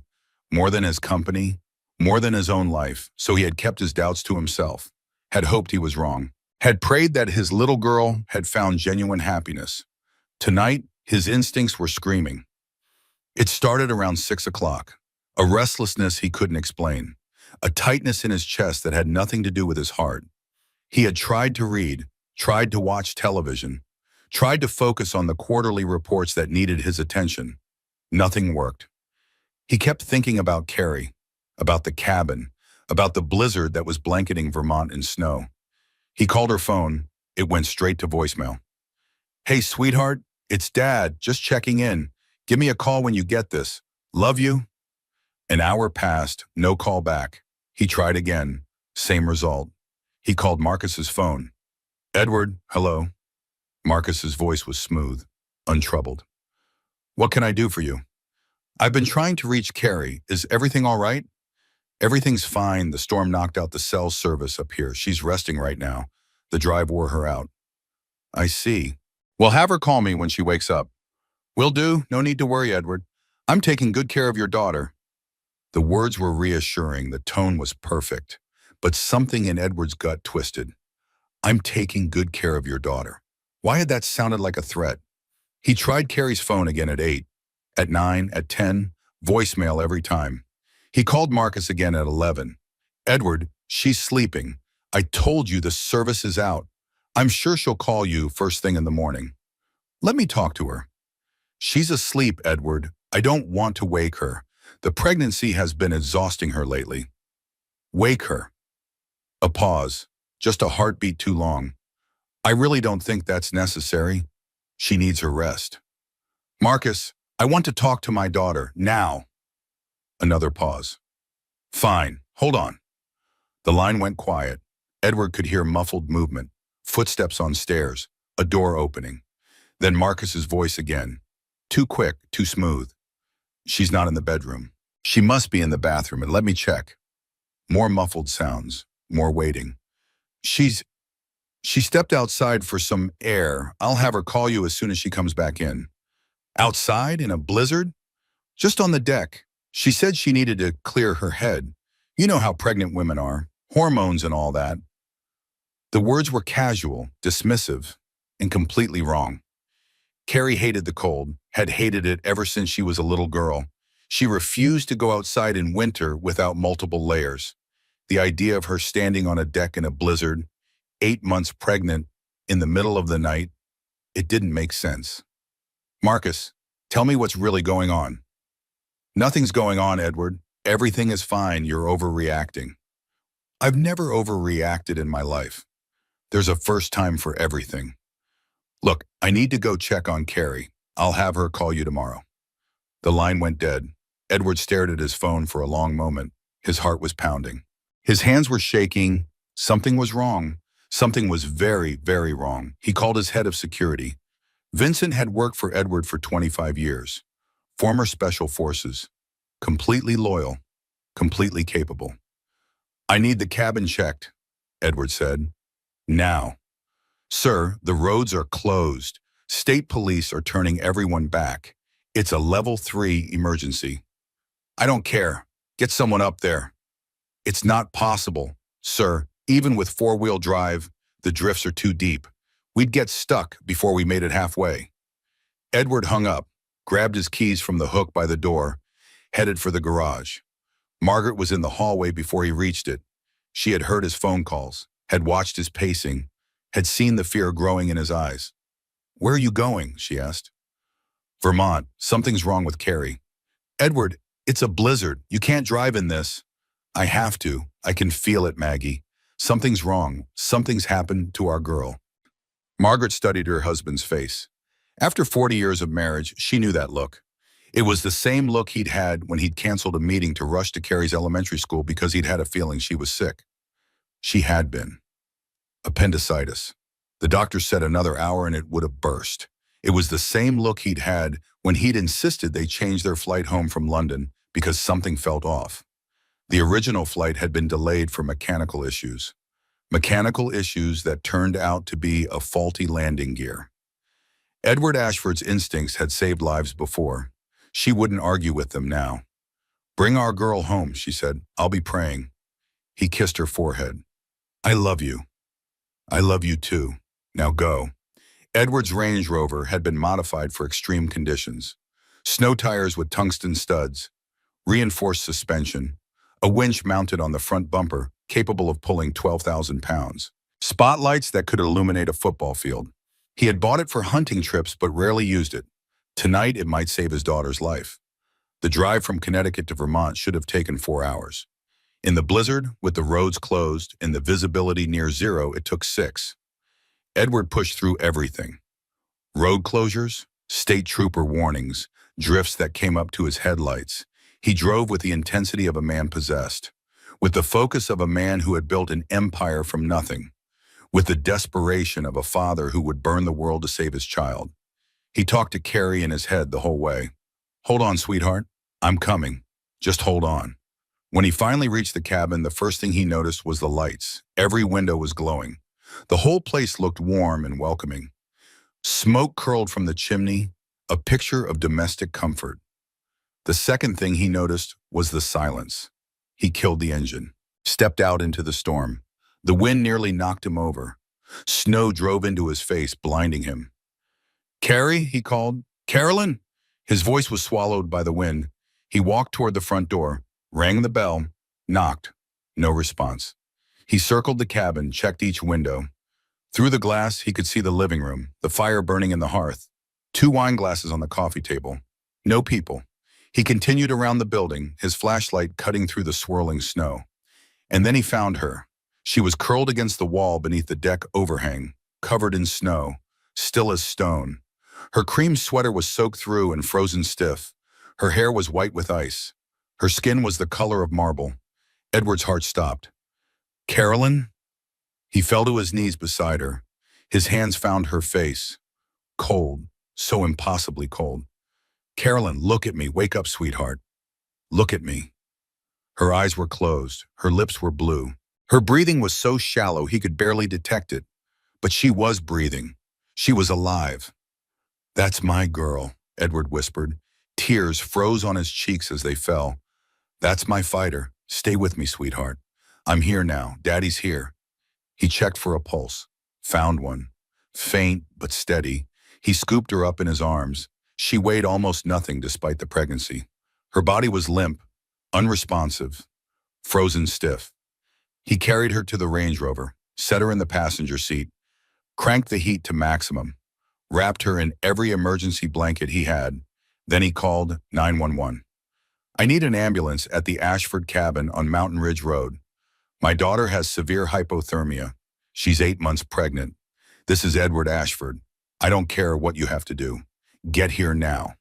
more than his company, more than his own life, so he had kept his doubts to himself, had hoped he was wrong, had prayed that his little girl had found genuine happiness. Tonight, his instincts were screaming. It started around 6 o'clock, a restlessness he couldn't explain, a tightness in his chest that had nothing to do with his heart. He had tried to read, tried to watch television, tried to focus on the quarterly reports that needed his attention. Nothing worked. He kept thinking about Carrie, about the cabin, about the blizzard that was blanketing Vermont in snow. He called her phone. It went straight to voicemail. "Hey, sweetheart, it's Dad, just checking in. Give me a call when you get this. Love you." An hour passed, no call back. He tried again, same result. He called Marcus's phone. "Edward, hello." Marcus's voice was smooth, untroubled. "What can I do for you?" "I've been trying to reach Carrie. Is everything all right?" "Everything's fine. The storm knocked out the cell service up here. She's resting right now. The drive wore her out." "I see. Well, have her call me when she wakes up." "Will do. No need to worry, Edward. I'm taking good care of your daughter." The words were reassuring. The tone was perfect. But something in Edward's gut twisted. "I'm taking good care of your daughter." Why had that sounded like a threat? He tried Carrie's phone again at 8, at 9, at 10, voicemail every time. He called Marcus again at 11. "Edward, she's sleeping. I told you the service is out. I'm sure she'll call you first thing in the morning." "Let me talk to her." "She's asleep, Edward. I don't want to wake her. The pregnancy has been exhausting her lately." "Wake her." A pause, just a heartbeat too long. "I really don't think that's necessary. She needs her rest." "Marcus, I want to talk to my daughter, now." Another pause. "Fine, hold on." The line went quiet. Edward could hear muffled movement, footsteps on stairs, a door opening. Then Marcus's voice again. Too quick, too smooth. "She's not in the bedroom. She must be in the bathroom, and let me check." More muffled sounds, more waiting. She stepped outside for some air. I'll have her call you as soon as she comes back in." "Outside in a blizzard?" "Just on the deck. She said she needed to clear her head. You know how pregnant women are, hormones and all that." The words were casual, dismissive, and completely wrong. Carrie hated the cold, had hated it ever since she was a little girl. She refused to go outside in winter without multiple layers. The idea of her standing on a deck in a blizzard, 8 months pregnant, in the middle of the night, it didn't make sense. "Marcus, tell me what's really going on." "Nothing's going on, Edward. Everything is fine, you're overreacting. I've never overreacted in my life. There's a first time for everything. Look, I need to go check on Carrie. I'll have her call you tomorrow. The line went dead. Edward stared at his phone for a long moment. His heart was pounding. His hands were shaking. Something was wrong. Something was very, very wrong. He called his head of security. Vincent had worked for Edward for 25 years. Former special forces. Completely loyal. Completely capable. I need the cabin checked, Edward said. Now. Sir, the roads are closed. State police are turning everyone back. It's a level 3 emergency. I don't care. Get someone up there. It's not possible, sir. Even with four-wheel drive, the drifts are too deep. We'd get stuck before we made it halfway. Edward hung up, grabbed his keys from the hook by the door, headed for the garage. Margaret was in the hallway before he reached it. She had heard his phone calls, had watched his pacing, had seen the fear growing in his eyes. Where are you going? She asked. Vermont. Something's wrong with Carrie. Edward, it's a blizzard. You can't drive in this. I have to. I can feel it, Maggie. Something's wrong. Something's happened to our girl. Margaret studied her husband's face. After 40 years of marriage, she knew that look. It was the same look he'd had when he'd canceled a meeting to rush to Carrie's elementary school because he'd had a feeling she was sick. She had been. Appendicitis. The doctor said another hour and it would have burst. It was the same look he'd had when he'd insisted they change their flight home from London because something felt off. The original flight had been delayed for mechanical issues. Mechanical issues that turned out to be a faulty landing gear. Edward Ashford's instincts had saved lives before. She wouldn't argue with them now. Bring our girl home, she said. I'll be praying. He kissed her forehead. I love you. I love you too. Now go. Edward's Range Rover had been modified for extreme conditions. Snow tires with tungsten studs, reinforced suspension, a winch mounted on the front bumper capable of pulling 12,000 pounds, spotlights that could illuminate a football field. He had bought it for hunting trips but rarely used it. Tonight it might save his daughter's life. The drive from Connecticut to Vermont should have taken 4 hours. In the blizzard, with the roads closed and the visibility near zero, it took 6. Edward pushed through everything. Road closures, state trooper warnings, drifts that came up to his headlights. He drove with the intensity of a man possessed, with the focus of a man who had built an empire from nothing, with the desperation of a father who would burn the world to save his child. He talked to Carrie in his head the whole way. Hold on, sweetheart. I'm coming. Just hold on. When he finally reached the cabin, the first thing he noticed was the lights. Every window was glowing. The whole place looked warm and welcoming. Smoke curled from the chimney, a picture of domestic comfort. The second thing he noticed was the silence. He killed the engine, stepped out into the storm. The wind nearly knocked him over. Snow drove into his face, blinding him. Carrie, he called. Carolyn? His voice was swallowed by the wind. He walked toward the front door, rang the bell, knocked. No response. He circled the cabin, checked each window. Through the glass, he could see the living room, the fire burning in the hearth. 2 wine glasses on the coffee table. No people. He continued around the building, his flashlight cutting through the swirling snow. And then he found her. She was curled against the wall beneath the deck overhang, covered in snow, still as stone. Her cream sweater was soaked through and frozen stiff. Her hair was white with ice. Her skin was the color of marble. Edward's heart stopped. Carolyn? He fell to his knees beside her. His hands found her face. Cold, so impossibly cold. Carolyn, look at me. Wake up, sweetheart. Look at me. Her eyes were closed. Her lips were blue. Her breathing was so shallow he could barely detect it. But she was breathing. She was alive. That's my girl, Edward whispered. Tears froze on his cheeks as they fell. That's my fighter. Stay with me, sweetheart. I'm here now. Daddy's here. He checked for a pulse. Found one. Faint but steady. He scooped her up in his arms. She weighed almost nothing despite the pregnancy. Her body was limp, unresponsive, frozen stiff. He carried her to the Range Rover, set her in the passenger seat, cranked the heat to maximum, wrapped her in every emergency blanket he had. Then he called 911. I need an ambulance at the Ashford cabin on Mountain Ridge Road. My daughter has severe hypothermia. She's 8 months pregnant. This is Edward Ashford. I don't care what you have to do. Get here now.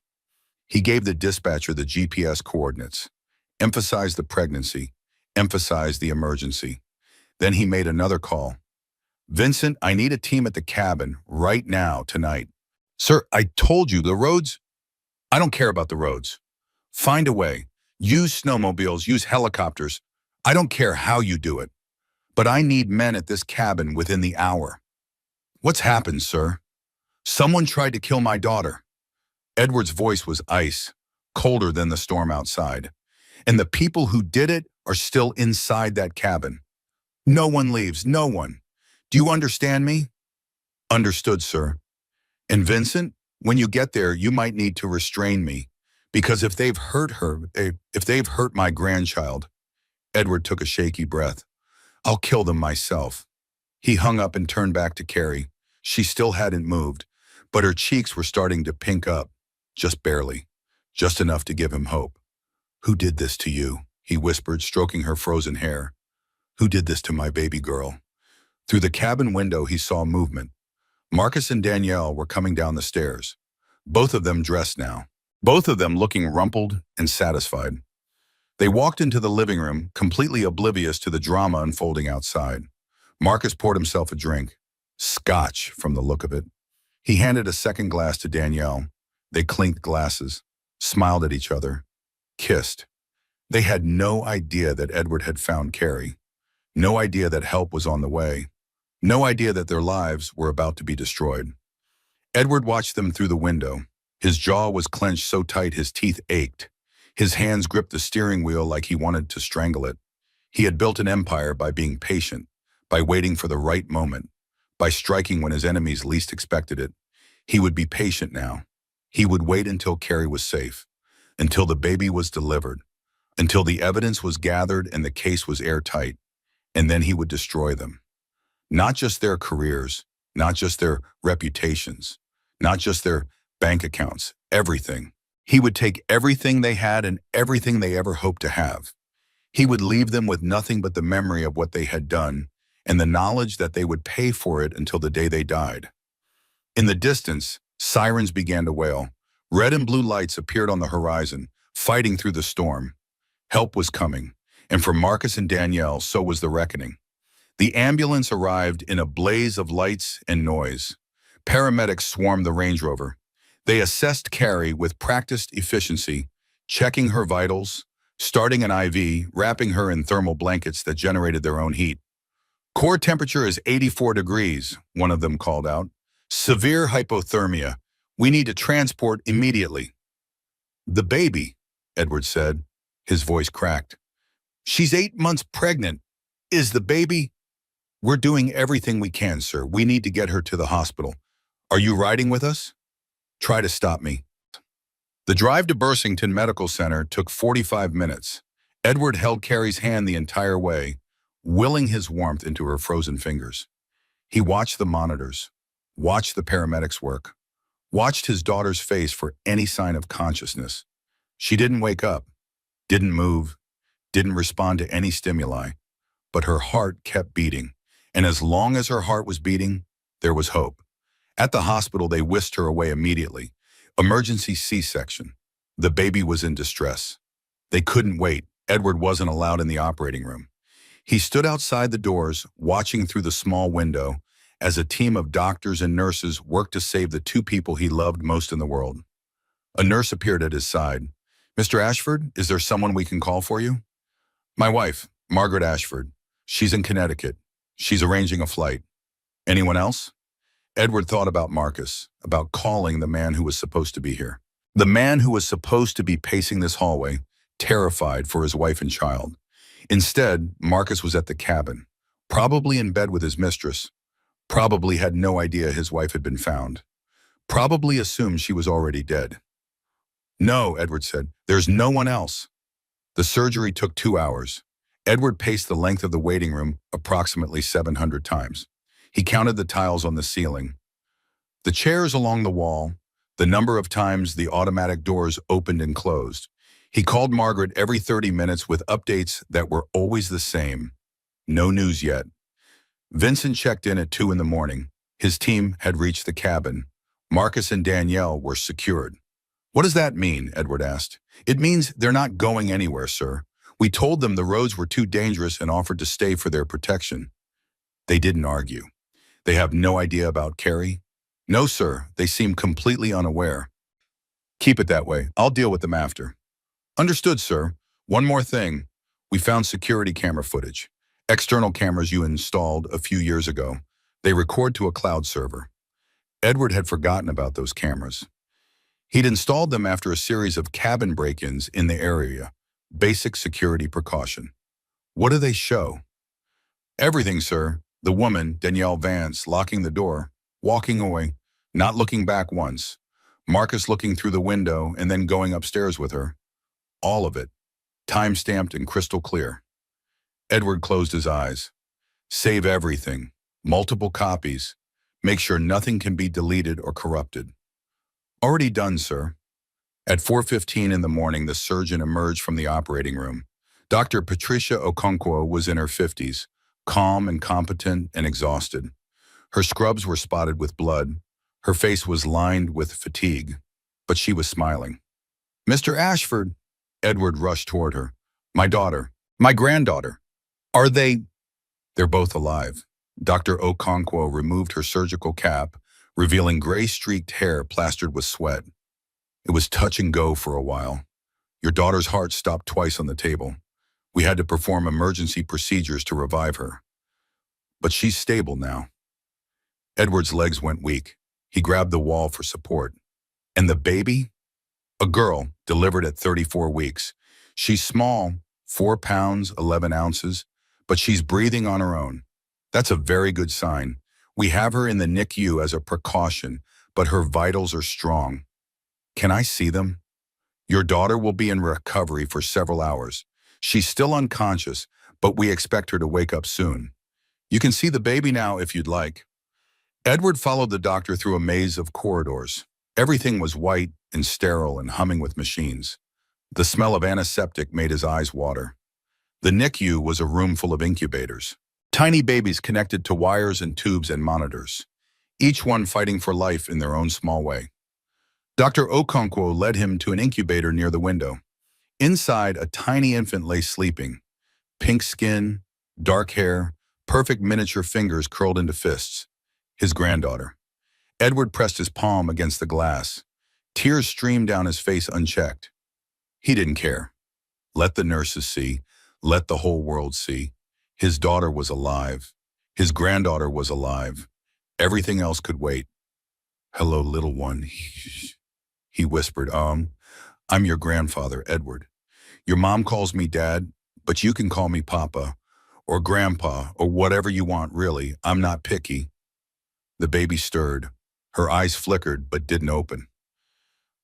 He gave the dispatcher the GPS coordinates, emphasized the pregnancy, emphasized the emergency. Then he made another call. Vincent, I need a team at the cabin right now, tonight. Sir, I told you the roads. I don't care about the roads. Find a way. Use snowmobiles, use helicopters. I don't care how you do it. But I need men at this cabin within the hour. What's happened, sir? Someone tried to kill my daughter. Edward's voice was ice, colder than the storm outside. And the people who did it are still inside that cabin. No one leaves, no one. Do you understand me? Understood, sir. And Vincent, when you get there, you might need to restrain me. Because if they've hurt her, if they've hurt my grandchild, Edward took a shaky breath. I'll kill them myself. He hung up and turned back to Carrie. She still hadn't moved, but her cheeks were starting to pink up, just barely, just enough to give him hope. Who did this to you? He whispered, stroking her frozen hair. Who did this to my baby girl? Through the cabin window, he saw movement. Marcus and Danielle were coming down the stairs, both of them dressed now, both of them looking rumpled and satisfied. They walked into the living room, completely oblivious to the drama unfolding outside. Marcus poured himself a drink. Scotch, from the look of it. He handed a second glass to Danielle. They clinked glasses, smiled at each other, kissed. They had no idea that Edward had found Carrie. No idea that help was on the way. No idea that their lives were about to be destroyed. Edward watched them through the window. His jaw was clenched so tight his teeth ached. His hands gripped the steering wheel like he wanted to strangle it. He had built an empire by being patient, by waiting for the right moment, by striking when his enemies least expected it. He would be patient now. He would wait until Carrie was safe, until the baby was delivered, until the evidence was gathered and the case was airtight, and then he would destroy them. Not just their careers, not just their reputations, not just their bank accounts, everything. He would take everything they had and everything they ever hoped to have. He would leave them with nothing but the memory of what they had done and the knowledge that they would pay for it until the day they died. In the distance, sirens began to wail. Red and blue lights appeared on the horizon, fighting through the storm. Help was coming, and for Marcus and Danielle, so was the reckoning. The ambulance arrived in a blaze of lights and noise. Paramedics swarmed the Range Rover. They assessed Carrie with practiced efficiency, checking her vitals, starting an IV, wrapping her in thermal blankets that generated their own heat. Core temperature is 84 degrees, one of them called out. Severe hypothermia. We need to transport immediately. The baby, Edward said. His voice cracked. She's 8 months pregnant. Is the baby? We're doing everything we can, sir. We need to get her to the hospital. Are you riding with us? Try to stop me. The drive to Bursington Medical Center took 45 minutes. Edward held Carrie's hand the entire way, willing his warmth into her frozen fingers. He watched the monitors, watched the paramedics work, watched his daughter's face for any sign of consciousness. She didn't wake up, didn't move, didn't respond to any stimuli, but her heart kept beating. And as long as her heart was beating, there was hope. At the hospital, they whisked her away immediately. Emergency C-section. The baby was in distress. They couldn't wait. Edward wasn't allowed in the operating room. He stood outside the doors, watching through the small window, as a team of doctors and nurses worked to save the two people he loved most in the world. A nurse appeared at his side. Mr. Ashford, is there someone we can call for you? My wife, Margaret Ashford. She's in Connecticut. She's arranging a flight. Anyone else? Edward thought about Marcus, about calling the man who was supposed to be here. The man who was supposed to be pacing this hallway, terrified for his wife and child. Instead, Marcus was at the cabin, probably in bed with his mistress, probably had no idea his wife had been found, probably assumed she was already dead. No, Edward said, there's no one else. The surgery took 2 hours. Edward paced the length of the waiting room approximately 700 times. He counted the tiles on the ceiling, the chairs along the wall, the number of times the automatic doors opened and closed. He called Margaret every 30 minutes with updates that were always the same. No news yet. Vincent checked in at 2 in the morning. His team had reached the cabin. Marcus and Danielle were secured. What does that mean? Edward asked. It means they're not going anywhere, sir. We told them the roads were too dangerous and offered to stay for their protection. They didn't argue. They have no idea about Carrie? No, sir. They seem completely unaware. Keep it that way. I'll deal with them after. Understood, sir. One more thing. We found security camera footage. External cameras you installed a few years ago. They record to a cloud server. Edward had forgotten about those cameras. He'd installed them after a series of cabin break-ins in the area. Basic security precaution. What do they show? Everything, sir. The woman, Danielle Vance, locking the door, walking away, not looking back once. Marcus looking through the window and then going upstairs with her. All of it. Time-stamped and crystal clear. Edward closed his eyes. Save everything. Multiple copies. Make sure nothing can be deleted or corrupted. Already done, sir. At 4:15 in the morning, the surgeon emerged from the operating room. Dr. Patricia Okonkwo was in her 50s, calm and competent and exhausted. Her scrubs were spotted with blood. Her face was lined with fatigue, but she was smiling. Mr. Ashford, Edward rushed toward her. My daughter, my granddaughter. Are they? They're both alive. Dr. Okonkwo removed her surgical cap, revealing gray-streaked hair plastered with sweat. It was touch and go for a while. Your daughter's heart stopped twice on the table. We had to perform emergency procedures to revive her. But she's stable now. Edward's legs went weak. He grabbed the wall for support. And the baby? A girl, delivered at 34 weeks. She's small, 4 pounds, 11 ounces, but she's breathing on her own. That's a very good sign. We have her in the NICU as a precaution, but her vitals are strong. Can I see them? Your daughter will be in recovery for several hours. She's still unconscious, but we expect her to wake up soon. You can see the baby now if you'd like. Edward followed the doctor through a maze of corridors. Everything was white and sterile and humming with machines. The smell of antiseptic made his eyes water. The NICU was a room full of incubators. Tiny babies connected to wires and tubes and monitors, each one fighting for life in their own small way. Dr. Okonkwo led him to an incubator near the window. Inside, a tiny infant lay sleeping. Pink skin, dark hair, perfect miniature fingers curled into fists. His granddaughter. Edward pressed his palm against the glass. Tears streamed down his face unchecked. He didn't care. Let the nurses see. Let the whole world see. His daughter was alive. His granddaughter was alive. Everything else could wait. Hello, little one, he whispered. I'm your grandfather, Edward. Your mom calls me Dad, but you can call me Papa, or Grandpa, or whatever you want, really. I'm not picky. The baby stirred. Her eyes flickered, but didn't open.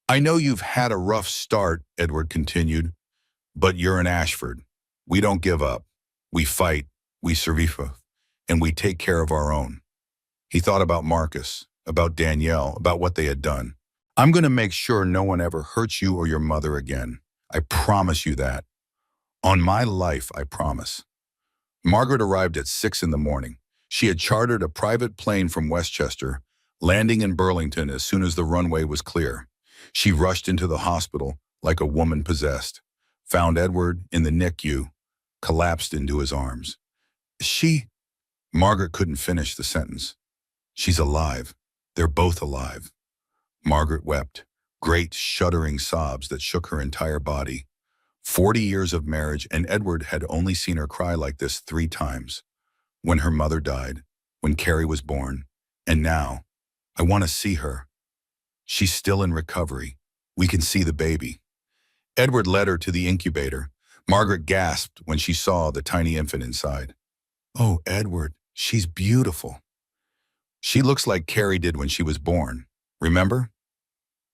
I know you've had a rough start, Edward continued, but you're an Ashford. We don't give up. We fight, we survive, and we take care of our own. He thought about Marcus, about Danielle, about what they had done. I'm going to make sure no one ever hurts you or your mother again. I promise you that. On my life, I promise. Margaret arrived at 6 in the morning. She had chartered a private plane from Westchester, landing in Burlington as soon as the runway was clear. She rushed into the hospital like a woman possessed, found Edward in the NICU, collapsed into his arms. Margaret couldn't finish the sentence. She's alive. They're both alive. Margaret wept, great shuddering sobs that shook her entire body. 40 years of marriage, and Edward had only seen her cry like this 3 times. When her mother died, when Carrie was born, and now, I want to see her. She's still in recovery. We can see the baby. Edward led her to the incubator. Margaret gasped when she saw the tiny infant inside. Oh, Edward, she's beautiful. She looks like Carrie did when she was born. Remember?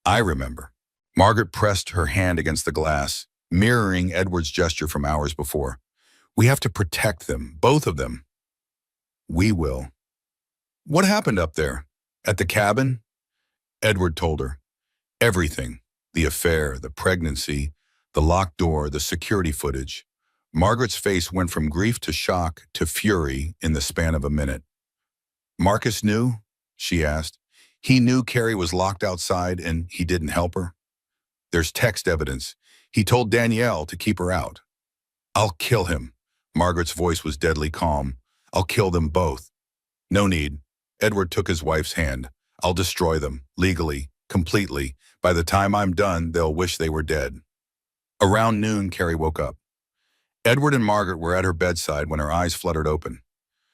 I remember. Margaret pressed her hand against the glass, mirroring Edward's gesture from hours before. We have to protect them, both of them. We will. What happened up there? At the cabin? Edward told her. Everything. The affair, the pregnancy, The locked door, the security footage. Margaret's face went from grief to shock to fury in the span of a minute. Marcus knew? She asked. He knew Carrie was locked outside and he didn't help her? There's text evidence. He told Danielle to keep her out. I'll kill him. Margaret's voice was deadly calm. I'll kill them both. No need. Edward took his wife's hand. I'll destroy them, legally, completely. By the time I'm done, they'll wish they were dead. Around noon, Carrie woke up. Edward and Margaret were at her bedside when her eyes fluttered open.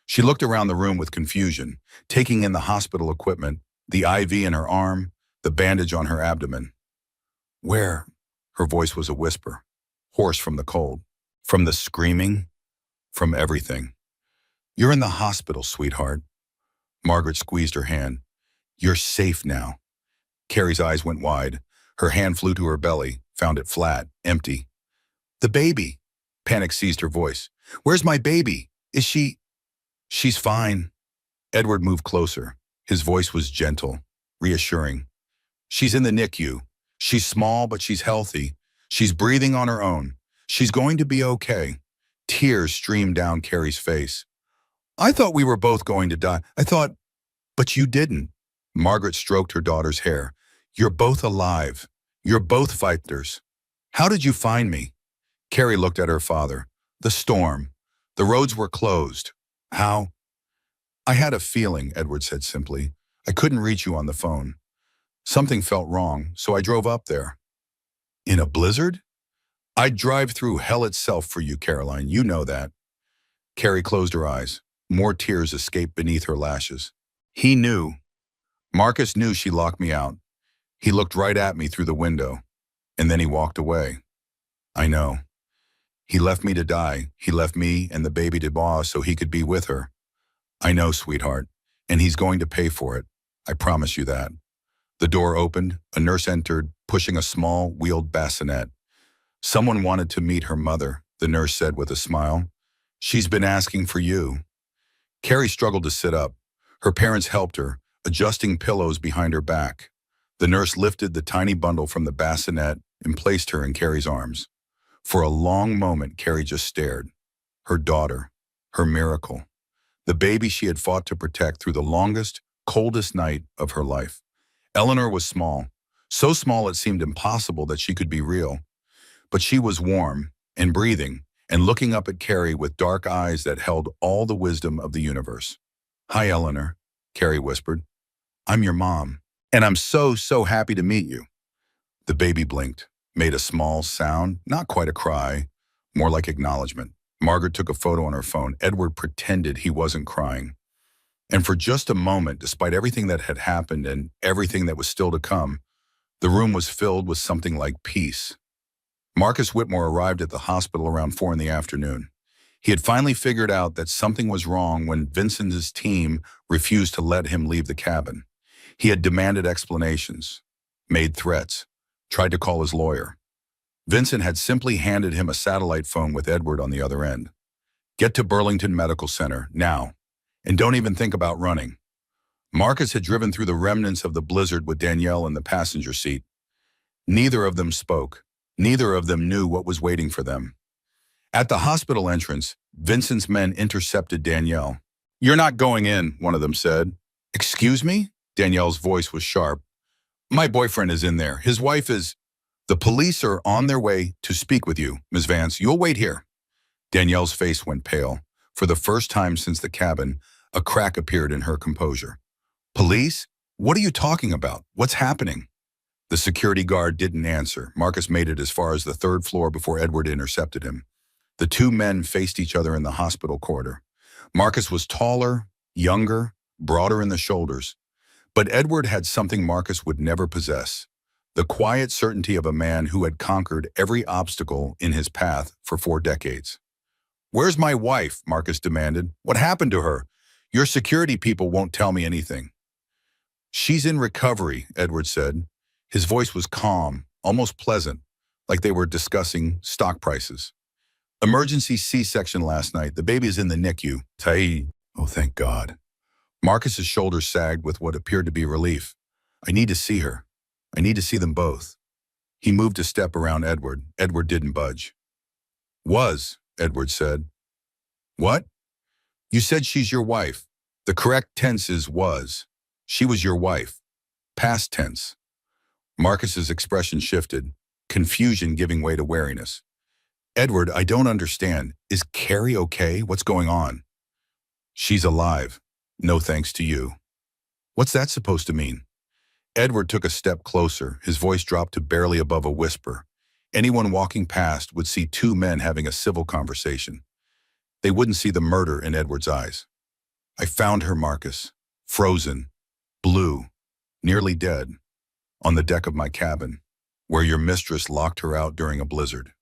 She looked around the room with confusion, taking in the hospital equipment, the IV in her arm, the bandage on her abdomen. Where? Her voice was a whisper, hoarse from the cold, from the screaming, from everything. You're in the hospital, sweetheart. Margaret squeezed her hand. You're safe now. Carrie's eyes went wide. Her hand flew to her belly, found it flat, empty. The baby. Panic seized her voice. Where's my baby? Is she... She's fine. Edward moved closer. His voice was gentle, reassuring. She's in the NICU. She's small, but she's healthy. She's breathing on her own. She's going to be okay. Tears streamed down Carrie's face. I thought we were both going to die. I thought, but you didn't. Margaret stroked her daughter's hair. You're both alive. You're both fighters. How did you find me? Carrie looked at her father. The storm. The roads were closed. How? I had a feeling, Edward said simply. I couldn't reach you on the phone. Something felt wrong, so I drove up there. In a blizzard? I'd drive through hell itself for you, Caroline. You know that. Carrie closed her eyes. More tears escaped beneath her lashes. He knew. Marcus knew she locked me out. He looked right at me through the window, and then he walked away. I know. He left me to die. He left me and the baby to boss so he could be with her. I know, sweetheart, and he's going to pay for it. I promise you that. The door opened. A nurse entered, pushing a small, wheeled bassinet. Someone wanted to meet her mother, the nurse said with a smile. She's been asking for you. Carrie struggled to sit up. Her parents helped her, adjusting pillows behind her back. The nurse lifted the tiny bundle from the bassinet and placed her in Carrie's arms. For a long moment, Carrie just stared. Her daughter, her miracle, the baby she had fought to protect through the longest, coldest night of her life. Eleanor was small, so small it seemed impossible that she could be real. But she was warm and breathing and looking up at Carrie with dark eyes that held all the wisdom of the universe. Hi, Eleanor, Carrie whispered. I'm your mom, and I'm so happy to meet you. The baby blinked, made a small sound, not quite a cry, more like acknowledgement. Margaret took a photo on her phone. Edward pretended he wasn't crying. And for just a moment, despite everything that had happened and everything that was still to come, the room was filled with something like peace. Marcus Whitmore arrived at the hospital around 4 in the afternoon. He had finally figured out that something was wrong when Vincent's team refused to let him leave the cabin. He had demanded explanations, made threats, tried to call his lawyer. Vincent had simply handed him a satellite phone with Edward on the other end. Get to Burlington Medical Center, now. And don't even think about running. Marcus had driven through the remnants of the blizzard with Danielle in the passenger seat. Neither of them spoke. Neither of them knew what was waiting for them. At the hospital entrance, Vincent's men intercepted Danielle. You're not going in, one of them said. Excuse me? Danielle's voice was sharp. My boyfriend is in there. His wife is... The police are on their way to speak with you, Ms. Vance. You'll wait here. Danielle's face went pale. For the first time since the cabin, a crack appeared in her composure. Police? What are you talking about? What's happening? The security guard didn't answer. Marcus made it as far as the 3rd floor before Edward intercepted him. The two men faced each other in the hospital corridor. Marcus was taller, younger, broader in the shoulders. But Edward had something Marcus would never possess. The quiet certainty of a man who had conquered every obstacle in his path for 4 decades. Where's my wife? Marcus demanded. What happened to her? Your security people won't tell me anything. She's in recovery, Edward said. His voice was calm, almost pleasant, like they were discussing stock prices. Emergency C-section last night. The baby's in the NICU. Tai. Oh, thank God. Marcus's shoulders sagged with what appeared to be relief. I need to see her. I need to see them both. He moved a step around Edward. Edward didn't budge. Was, Edward said. What? You said she's your wife. The correct tense is was. She was your wife. Past tense. Marcus's expression shifted, confusion giving way to wariness. Edward, I don't understand. Is Carrie okay? What's going on? She's alive. No thanks to you. What's that supposed to mean? Edward took a step closer. His voice dropped to barely above a whisper. Anyone walking past would see two men having a civil conversation. They wouldn't see the murder in Edward's eyes. I found her, Marcus. Frozen. Blue. Nearly dead. On the deck of my cabin, where your mistress locked her out during a blizzard.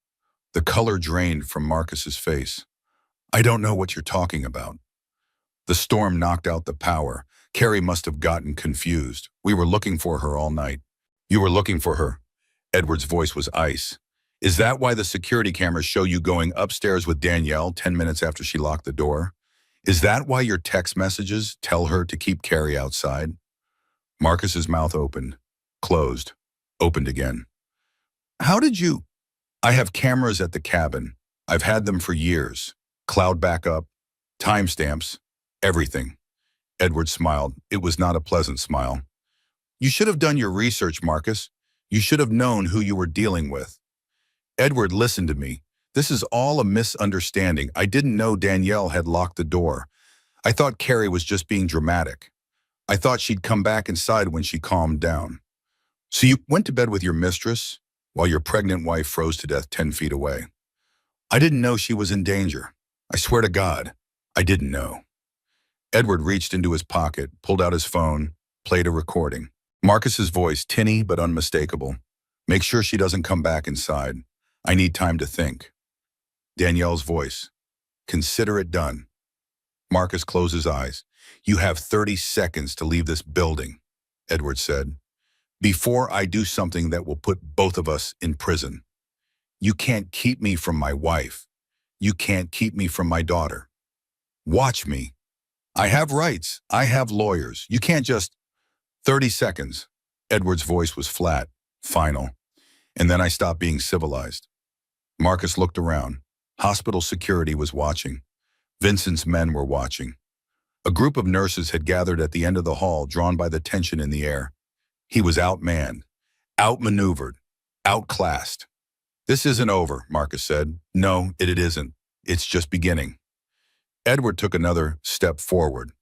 The color drained from Marcus's face. I don't know what you're talking about. The storm knocked out the power. Carrie must have gotten confused. We were looking for her all night. You were looking for her? Edward's voice was ice. Is that why the security cameras show you going upstairs with Danielle 10 minutes after she locked the door? Is that why your text messages tell her to keep Carrie outside? Marcus's mouth opened, closed, opened again. How did you? I have cameras at the cabin. I've had them for years. Cloud backup, timestamps, everything. Edward smiled. It was not a pleasant smile. You should have done your research, Marcus. You should have known who you were dealing with. Edward, listen to me. This is all a misunderstanding. I didn't know Danielle had locked the door. I thought Carrie was just being dramatic. I thought she'd come back inside when she calmed down. So you went to bed with your mistress while your pregnant wife froze to death 10 feet away. I didn't know she was in danger. I swear to God, I didn't know. Edward reached into his pocket, pulled out his phone, played a recording. Marcus's voice, tinny but unmistakable. Make sure she doesn't come back inside. I need time to think. Danielle's voice. Consider it done. Marcus closed his eyes. You have 30 seconds to leave this building, Edward said, before I do something that will put both of us in prison. You can't keep me from my wife. You can't keep me from my daughter. Watch me. I have rights. I have lawyers. You can't just... 30 seconds. Edward's voice was flat, final. And then I stopped being civilized. Marcus looked around. Hospital security was watching. Vincent's men were watching. A group of nurses had gathered at the end of the hall, drawn by the tension in the air. He was outmanned, outmaneuvered, outclassed. This isn't over, Marcus said. No, it isn't. It's just beginning. Edward took another step forward.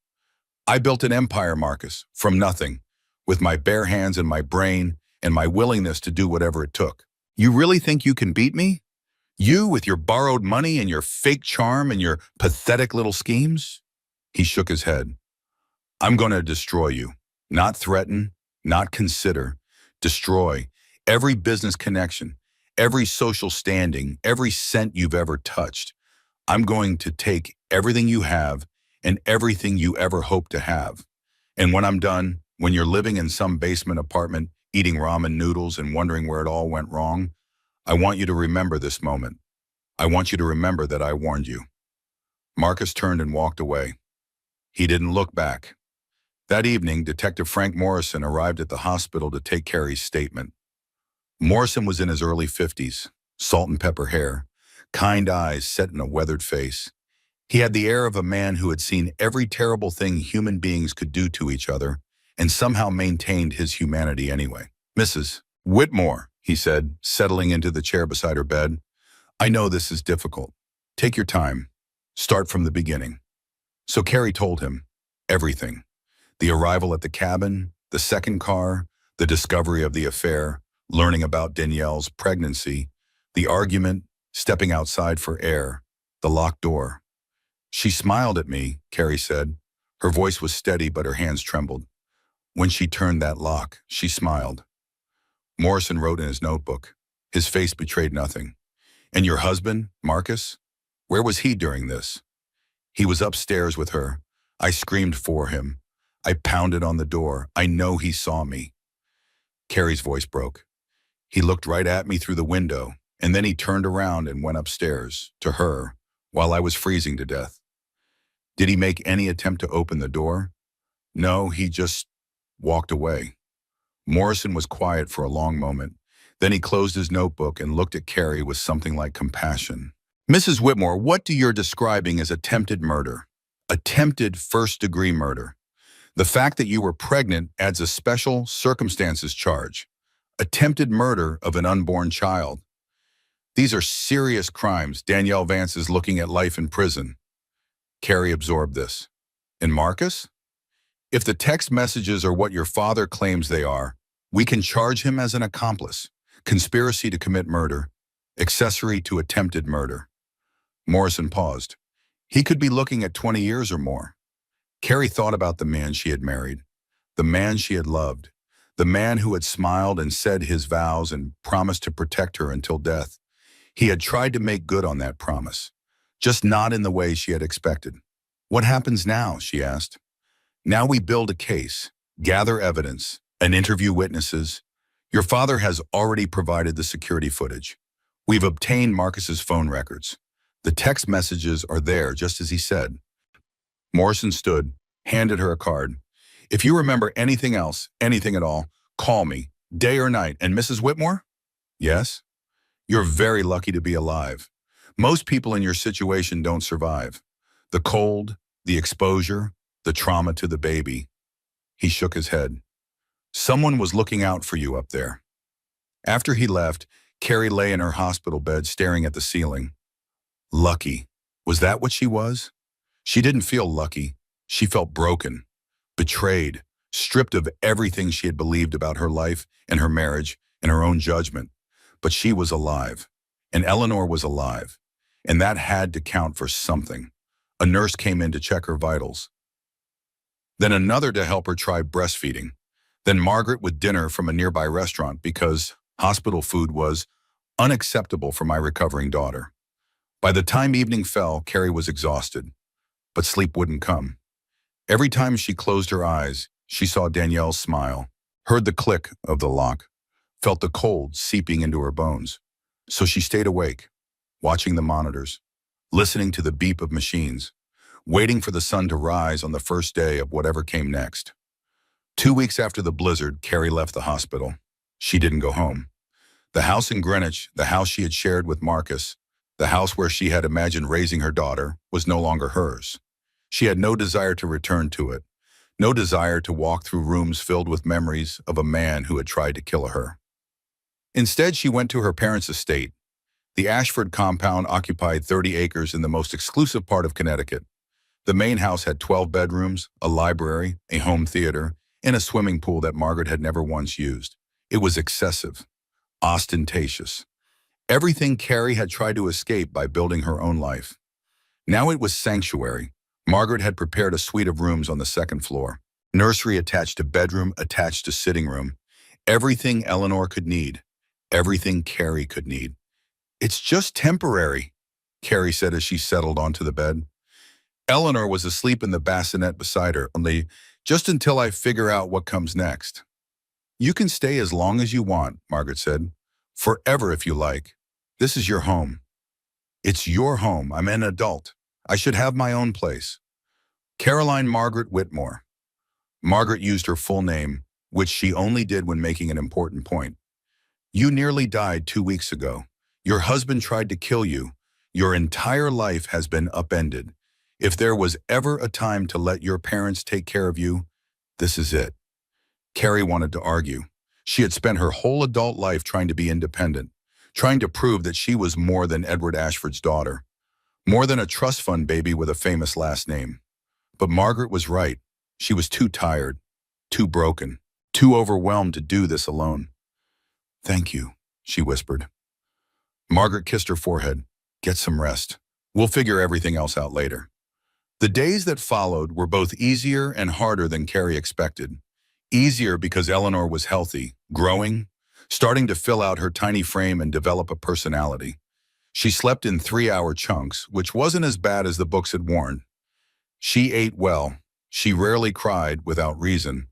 I built an empire, Marcus, from nothing, with my bare hands and my brain and my willingness to do whatever it took. You really think you can beat me? You with your borrowed money and your fake charm and your pathetic little schemes? He shook his head. I'm going to destroy you. Not threaten, not consider. Destroy every business connection, every social standing, every cent you've ever touched. I'm going to take everything you have and everything you ever hope to have. And when I'm done, when you're living in some basement apartment, eating ramen noodles and wondering where it all went wrong, I want you to remember this moment. I want you to remember that I warned you. Marcus turned and walked away. He didn't look back. That evening, Detective Frank Morrison arrived at the hospital to take Carrie's statement. Morrison was in his early 50s, salt and pepper hair, kind eyes set in a weathered face. He had the air of a man who had seen every terrible thing human beings could do to each other and somehow maintained his humanity anyway. Mrs. Whitmore, he said, settling into the chair beside her bed. I know this is difficult. Take your time. Start from the beginning. So Carrie told him everything. The arrival at the cabin, the second car, the discovery of the affair, learning about Danielle's pregnancy, the argument, stepping outside for air, the locked door. She smiled at me, Carrie said. Her voice was steady, but her hands trembled. When she turned that lock, she smiled. Morrison wrote in his notebook. His face betrayed nothing. And your husband, Marcus? Where was he during this? He was upstairs with her. I screamed for him. I pounded on the door. I know he saw me. Carrie's voice broke. He looked right at me through the window, and then he turned around and went upstairs, to her, while I was freezing to death. Did he make any attempt to open the door? No, he just walked away. Morrison was quiet for a long moment. Then he closed his notebook and looked at Carrie with something like compassion. Mrs. Whitmore, what do you're describing as attempted murder? Attempted first-degree murder. The fact that you were pregnant adds a special circumstances charge. Attempted murder of an unborn child. These are serious crimes. Danielle Vance is looking at life in prison. Carrie absorbed this. And Marcus? If the text messages are what your father claims they are, we can charge him as an accomplice, conspiracy to commit murder, accessory to attempted murder. Morrison paused. He could be looking at 20 years or more. Carrie thought about the man she had married, the man she had loved, the man who had smiled and said his vows and promised to protect her until death. He had tried to make good on that promise, just not in the way she had expected. What happens now, she asked. Now we build a case, gather evidence, and interview witnesses. Your father has already provided the security footage. We've obtained Marcus's phone records. The text messages are there, just as he said. Morrison stood, handed her a card. If you remember anything else, anything at all, call me, day or night. And Mrs. Whitmore? Yes? You're very lucky to be alive. Most people in your situation don't survive. The cold, the exposure, the trauma to the baby. He shook his head. Someone was looking out for you up there. After he left, Carrie lay in her hospital bed staring at the ceiling. Lucky. Was that what she was? She didn't feel lucky. She felt broken, betrayed, stripped of everything she had believed about her life and her marriage and her own judgment. But she was alive, and Eleanor was alive, and that had to count for something. A nurse came in to check her vitals. Then another to help her try breastfeeding. Then Margaret with dinner from a nearby restaurant because hospital food was unacceptable for my recovering daughter. By the time evening fell, Carrie was exhausted, but sleep wouldn't come. Every time she closed her eyes, she saw Danielle's smile, heard the click of the lock, felt the cold seeping into her bones. So she stayed awake, watching the monitors, listening to the beep of machines, waiting for the sun to rise on the first day of whatever came next. 2 weeks after the blizzard, Carrie left the hospital. She didn't go home. The house in Greenwich, the house she had shared with Marcus, the house where she had imagined raising her daughter, was no longer hers. She had no desire to return to it, no desire to walk through rooms filled with memories of a man who had tried to kill her. Instead, she went to her parents' estate. The Ashford compound occupied 30 acres in the most exclusive part of Connecticut. The main house had 12 bedrooms, a library, a home theater, and a swimming pool that Margaret had never once used. It was excessive, ostentatious. Everything Carrie had tried to escape by building her own life. Now it was sanctuary. Margaret had prepared a suite of rooms on the second floor. Nursery attached to bedroom, attached to sitting room. Everything Eleanor could need. Everything Carrie could need. It's just temporary, Carrie said as she settled onto the bed. Eleanor was asleep in the bassinet beside her, only just until I figure out what comes next. You can stay as long as you want, Margaret said. Forever if you like. This is your home. It's your home. I'm an adult. I should have my own place. Caroline Margaret Whitmore. Margaret used her full name, which she only did when making an important point. You nearly died 2 weeks ago. Your husband tried to kill you. Your entire life has been upended. If there was ever a time to let your parents take care of you, this is it. Carrie wanted to argue. She had spent her whole adult life trying to be independent, trying to prove that she was more than Edward Ashford's daughter, more than a trust fund baby with a famous last name. But Margaret was right. She was too tired, too broken, too overwhelmed to do this alone. Thank you, she whispered. Margaret kissed her forehead. Get some rest. We'll figure everything else out later. The days that followed were both easier and harder than Carrie expected. Easier because Eleanor was healthy, growing, starting to fill out her tiny frame and develop a personality. She slept in 3-hour chunks, which wasn't as bad as the books had warned. She ate well. She rarely cried without reason.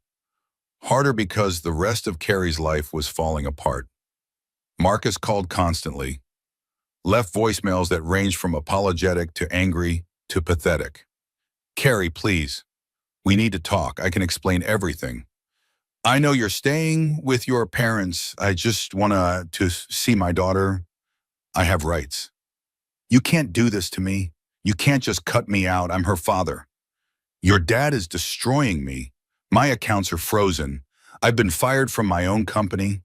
Harder because the rest of Carrie's life was falling apart. Marcus called constantly, left voicemails that ranged from apologetic to angry to pathetic. Carrie, please. We need to talk. I can explain everything. I know you're staying with your parents. I just want to see my daughter. I have rights. You can't do this to me. You can't just cut me out. I'm her father. Your dad is destroying me. My accounts are frozen. I've been fired from my own company.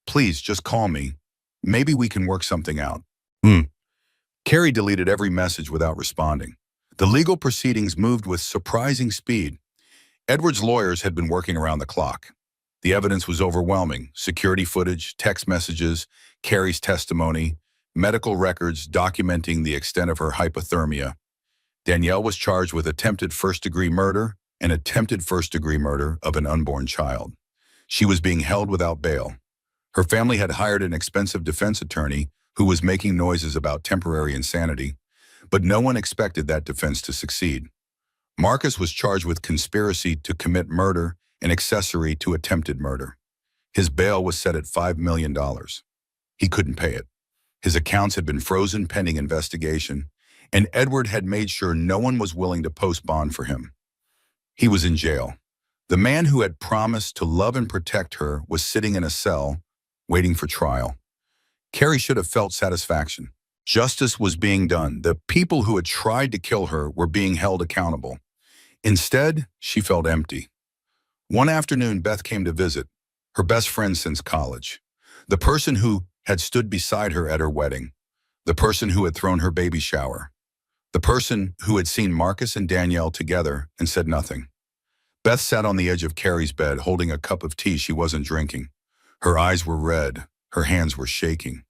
Please, just call me. Maybe we can work something out. Hmm. Carrie deleted every message without responding. The legal proceedings moved with surprising speed. Edward's lawyers had been working around the clock. The evidence was overwhelming. Security footage, text messages, Carrie's testimony, medical records documenting the extent of her hypothermia. Danielle was charged with attempted first-degree murder and attempted first-degree murder of an unborn child. She was being held without bail. Her family had hired an expensive defense attorney who was making noises about temporary insanity, but no one expected that defense to succeed. Marcus was charged with conspiracy to commit murder and accessory to attempted murder. His bail was set at $5 million. He couldn't pay it. His accounts had been frozen pending investigation, and Edward had made sure no one was willing to post bond for him. He was in jail. The man who had promised to love and protect her was sitting in a cell, waiting for trial. Carrie should have felt satisfaction. Justice was being done. The people who had tried to kill her were being held accountable. Instead, she felt empty. One afternoon, Beth came to visit, her best friend since college. The person who had stood beside her at her wedding. The person who had thrown her baby shower. The person who had seen Marcus and Danielle together and said nothing. Beth sat on the edge of Carrie's bed, holding a cup of tea she wasn't drinking. Her eyes were red. Her hands were shaking.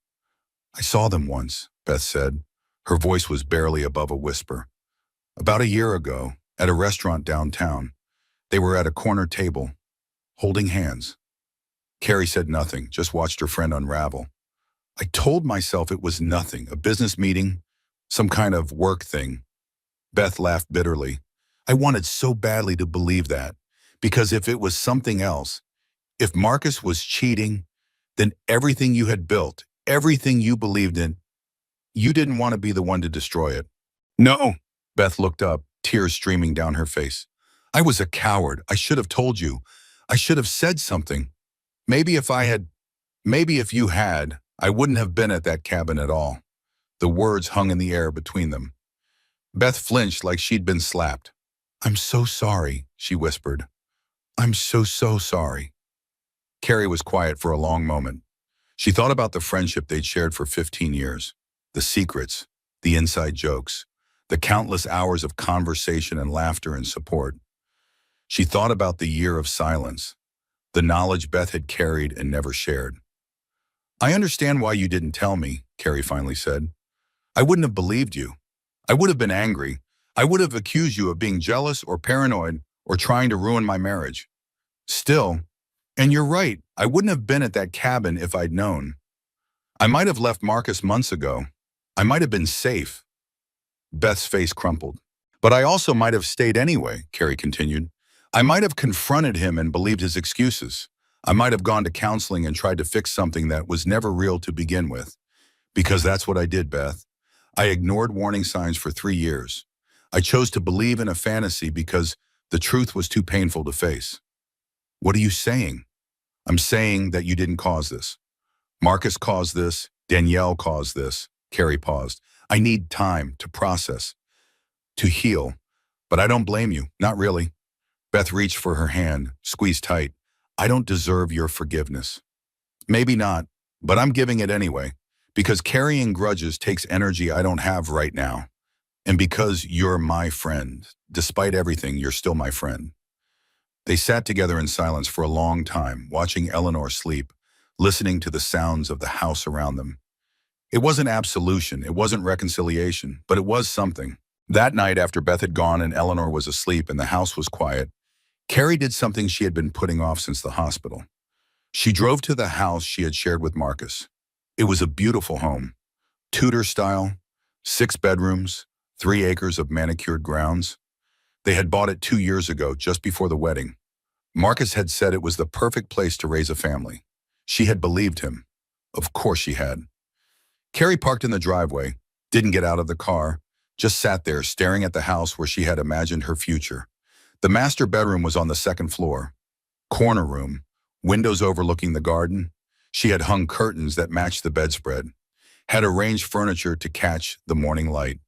I saw them once, Beth said. Her voice was barely above a whisper. About a year ago, at a restaurant downtown, they were at a corner table, holding hands. Carrie said nothing, just watched her friend unravel. I told myself it was nothing, a business meeting, some kind of work thing. Beth laughed bitterly. I wanted so badly to believe that, because if it was something else, if Marcus was cheating, then everything you had built, everything you believed in, you didn't want to be the one to destroy it. No, Beth looked up, tears streaming down her face. I was a coward. I should have told you. I should have said something. Maybe if you had, I wouldn't have been at that cabin at all. The words hung in the air between them. Beth flinched like she'd been slapped. I'm so sorry, she whispered. I'm so sorry. Carrie was quiet for a long moment. She thought about the friendship they'd shared for 15 years, the secrets, the inside jokes, the countless hours of conversation and laughter and support. She thought about the year of silence, the knowledge Beth had carried and never shared. I understand why you didn't tell me, Carrie finally said. I wouldn't have believed you. I would have been angry. I would have accused you of being jealous or paranoid or trying to ruin my marriage. Still, and you're right, I wouldn't have been at that cabin if I'd known. I might have left Marcus months ago. I might have been safe. Beth's face crumpled. But I also might have stayed anyway, Carrie continued. I might have confronted him and believed his excuses. I might have gone to counseling and tried to fix something that was never real to begin with. Because that's what I did, Beth. I ignored warning signs for 3 years. I chose to believe in a fantasy because the truth was too painful to face. What are you saying? I'm saying that you didn't cause this. Marcus caused this. Danielle caused this. Carrie paused. I need time to process, to heal. But I don't blame you, not really. Beth reached for her hand, squeezed tight. I don't deserve your forgiveness. Maybe not, but I'm giving it anyway. Because carrying grudges takes energy I don't have right now. And because you're my friend, despite everything, you're still my friend. They sat together in silence for a long time, watching Eleanor sleep, listening to the sounds of the house around them. It wasn't absolution, it wasn't reconciliation, but it was something. That night, after Beth had gone and Eleanor was asleep and the house was quiet, Carrie did something she had been putting off since the hospital. She drove to the house she had shared with Marcus. It was a beautiful home, Tudor style, 6 bedrooms, 3 acres of manicured grounds. They had bought it 2 years ago, just before the wedding. Marcus had said it was the perfect place to raise a family. She had believed him. Of course she had. Carrie parked in the driveway, didn't get out of the car, just sat there staring at the house where she had imagined her future. The master bedroom was on the 2nd floor. Corner room, windows overlooking the garden. She had hung curtains that matched the bedspread, had arranged furniture to catch the morning light,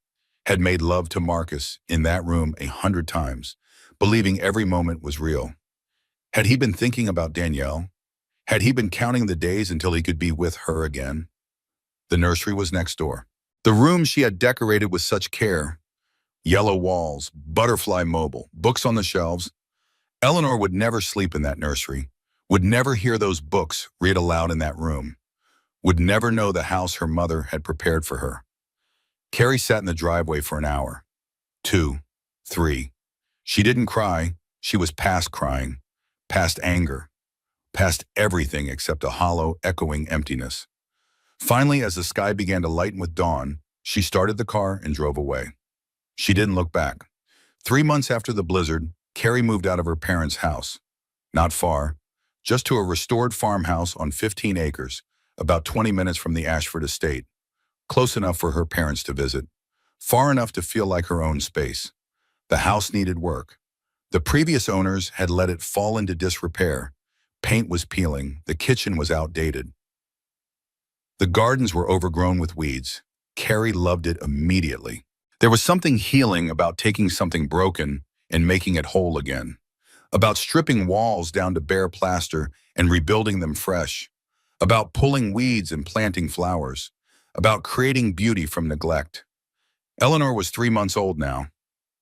had made love to Marcus in that room 100 times, believing every moment was real. Had he been thinking about Danielle? Had he been counting the days until he could be with her again? The nursery was next door. The room she had decorated with such care. Yellow walls, butterfly mobile, books on the shelves. Eleanor would never sleep in that nursery, would never hear those books read aloud in that room, would never know the house her mother had prepared for her. Carrie sat in the driveway for an hour, 2, 3. She didn't cry. She was past crying, past anger, past everything except a hollow, echoing emptiness. Finally, as the sky began to lighten with dawn, she started the car and drove away. She didn't look back. 3 months after the blizzard, Carrie moved out of her parents' house. Not far, just to a restored farmhouse on 15 acres, about 20 minutes from the Ashford estate. Close enough for her parents to visit, far enough to feel like her own space. The house needed work. The previous owners had let it fall into disrepair. Paint was peeling, the kitchen was outdated. The gardens were overgrown with weeds. Carrie loved it immediately. There was something healing about taking something broken and making it whole again, about stripping walls down to bare plaster and rebuilding them fresh, about pulling weeds and planting flowers, about creating beauty from neglect. Eleanor was 3 months old now,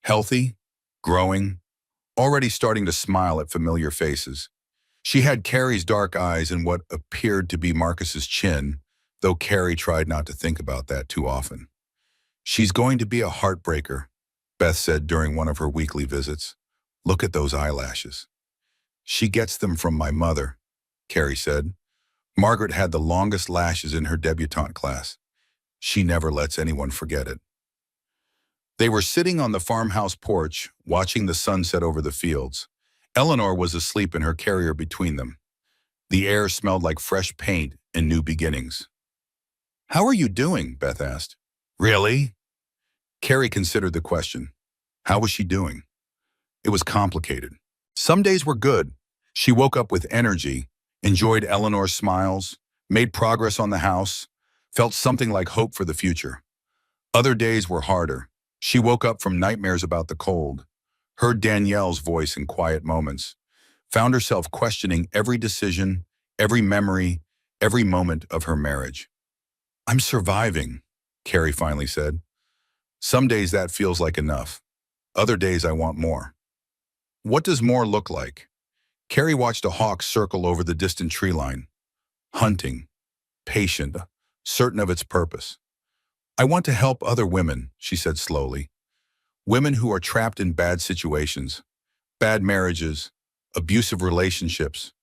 healthy, growing, already starting to smile at familiar faces. She had Carrie's dark eyes and what appeared to be Marcus's chin, though Carrie tried not to think about that too often. "She's going to be a heartbreaker," Beth said during one of her weekly visits. "Look at those eyelashes." "She gets them from my mother," Carrie said. Margaret had the longest lashes in her debutante class. She never lets anyone forget it. They were sitting on the farmhouse porch, watching the sunset over the fields. Eleanor was asleep in her carrier between them. The air smelled like fresh paint and new beginnings. "How are you doing?" Beth asked. "Really?" Carrie considered the question. How was she doing? It was complicated. Some days were good. She woke up with energy, enjoyed Eleanor's smiles, made progress on the house, felt something like hope for the future. Other days were harder. She woke up from nightmares about the cold, heard Danielle's voice in quiet moments, found herself questioning every decision, every memory, every moment of her marriage. "I'm surviving," Carrie finally said. "Some days that feels like enough. Other days I want more." What does more look like? Carrie watched a hawk circle over the distant tree line. Hunting, patient, certain of its purpose. "I want to help other women," she said slowly. "Women who are trapped in bad situations, bad marriages, abusive relationships.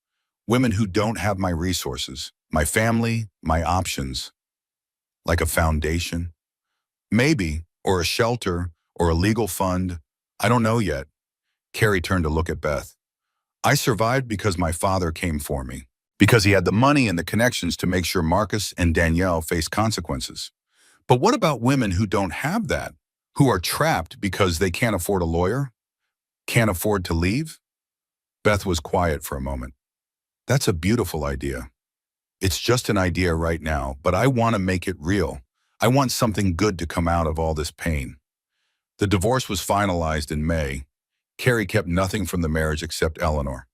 Women who don't have my resources, my family, my options. Like a foundation? Maybe, or a shelter, or a legal fund. I don't know yet." Carrie turned to look at Beth. "I survived because my father came for me, because he had the money and the connections to make sure Marcus and Danielle faced consequences. But what about women who don't have that, who are trapped because they can't afford a lawyer, can't afford to leave?" Beth was quiet for a moment. "That's a beautiful idea. It's just an idea right now, but I want to make it real. I want something good to come out of all this pain." The divorce was finalized in May. Carrie kept nothing from the marriage except Eleanor.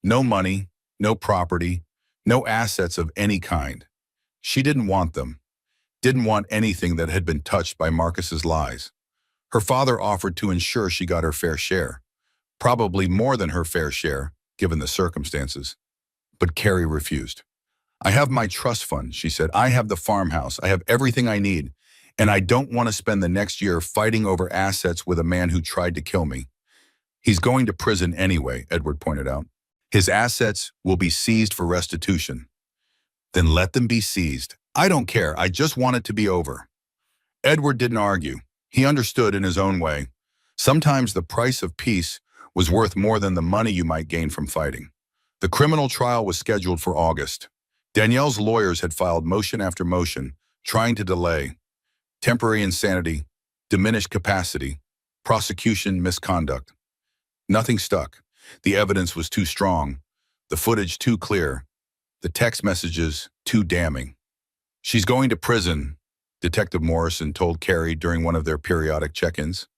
No money, no property, no assets of any kind. She didn't want them, didn't want anything that had been touched by Marcus's lies. Her father offered to ensure she got her fair share, probably more than her fair share, given the circumstances. But Carrie refused. "I have my trust fund," she said. "I have the farmhouse. I have everything I need. And I don't want to spend the next year fighting over assets with a man who tried to kill me." "He's going to prison anyway," Edward pointed out. "His assets will be seized for restitution." "Then let them be seized. I don't care. I just want it to be over." Edward didn't argue. He understood in his own way. Sometimes the price of peace was worth more than the money you might gain from fighting. The criminal trial was scheduled for August. Danielle's lawyers had filed motion after motion, trying to delay. Temporary insanity, diminished capacity, prosecution misconduct. Nothing stuck. The evidence was too strong. The footage too clear. The text messages too damning. "She's going to prison," Detective Morrison told Carrie during one of their periodic check-ins.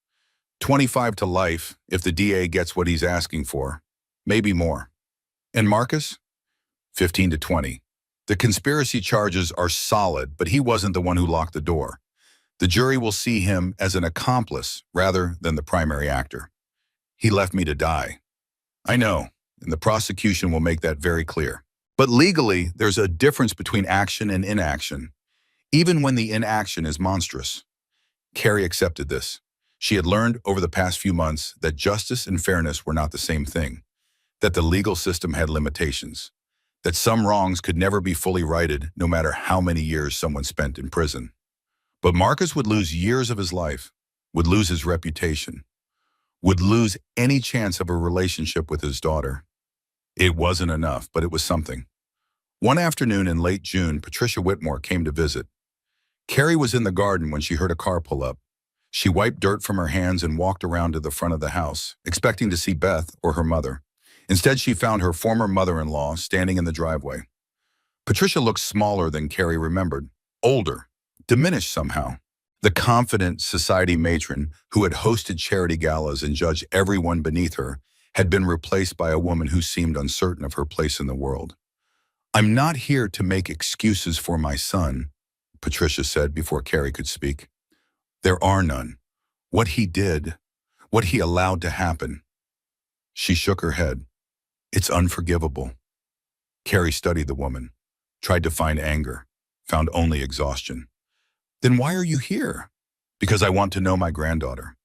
25 to life if the DA gets what he's asking for. Maybe more. And Marcus? 15 to 20. The conspiracy charges are solid, but he wasn't the one who locked the door. The jury will see him as an accomplice rather than the primary actor. "He left me to die." I know, and the prosecution will make that very clear. But legally, there's a difference between action and inaction, even when the inaction is monstrous. Carrie accepted this. She had learned over the past few months that justice and fairness were not the same thing, that the legal system had limitations, that some wrongs could never be fully righted no matter how many years someone spent in prison. But Marcus would lose years of his life, would lose his reputation, would lose any chance of a relationship with his daughter. It wasn't enough, but it was something. One afternoon in late June, Patricia Whitmore came to visit. Carrie was in the garden when she heard a car pull up. She wiped dirt from her hands and walked around to the front of the house, expecting to see Beth or her mother. Instead, she found her former mother-in-law standing in the driveway. Patricia looked smaller than Carrie remembered, older, diminished somehow. The confident society matron who had hosted charity galas and judged everyone beneath her had been replaced by a woman who seemed uncertain of her place in the world. "I'm not here to make excuses for my son," Patricia said before Carrie could speak. "There are none. What he did, what he allowed to happen." She shook her head. "It's unforgivable." Carrie studied the woman, tried to find anger, found only exhaustion. "Then why are you here?" "Because I want to know my granddaughter."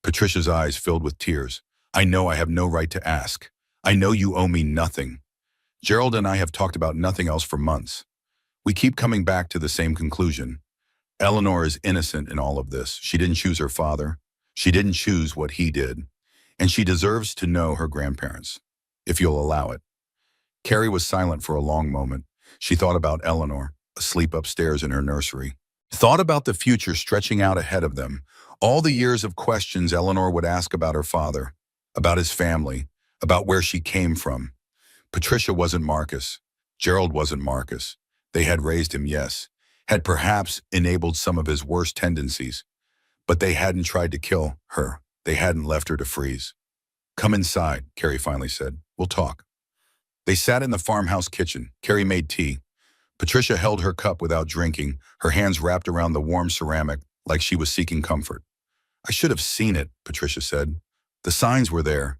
Patricia's eyes filled with tears. "I know I have no right to ask. I know you owe me nothing. Gerald and I have talked about nothing else for months. We keep coming back to the same conclusion. Eleanor is innocent in all of this. She didn't choose her father. She didn't choose what he did. And she deserves to know her grandparents, if you'll allow it." Carrie was silent for a long moment. She thought about Eleanor, asleep upstairs in her nursery. Thought about the future stretching out ahead of them, all the years of questions Eleanor would ask about her father, about his family, about where she came from. Patricia wasn't Marcus. Gerald wasn't Marcus. They had raised him, yes, had perhaps enabled some of his worst tendencies, but they hadn't tried to kill her. They hadn't left her to freeze. "Come inside," Carrie finally said. "We'll talk." They sat in the farmhouse kitchen. Carrie made tea. Patricia held her cup without drinking, her hands wrapped around the warm ceramic like she was seeking comfort. "I should have seen it," Patricia said. "The signs were there.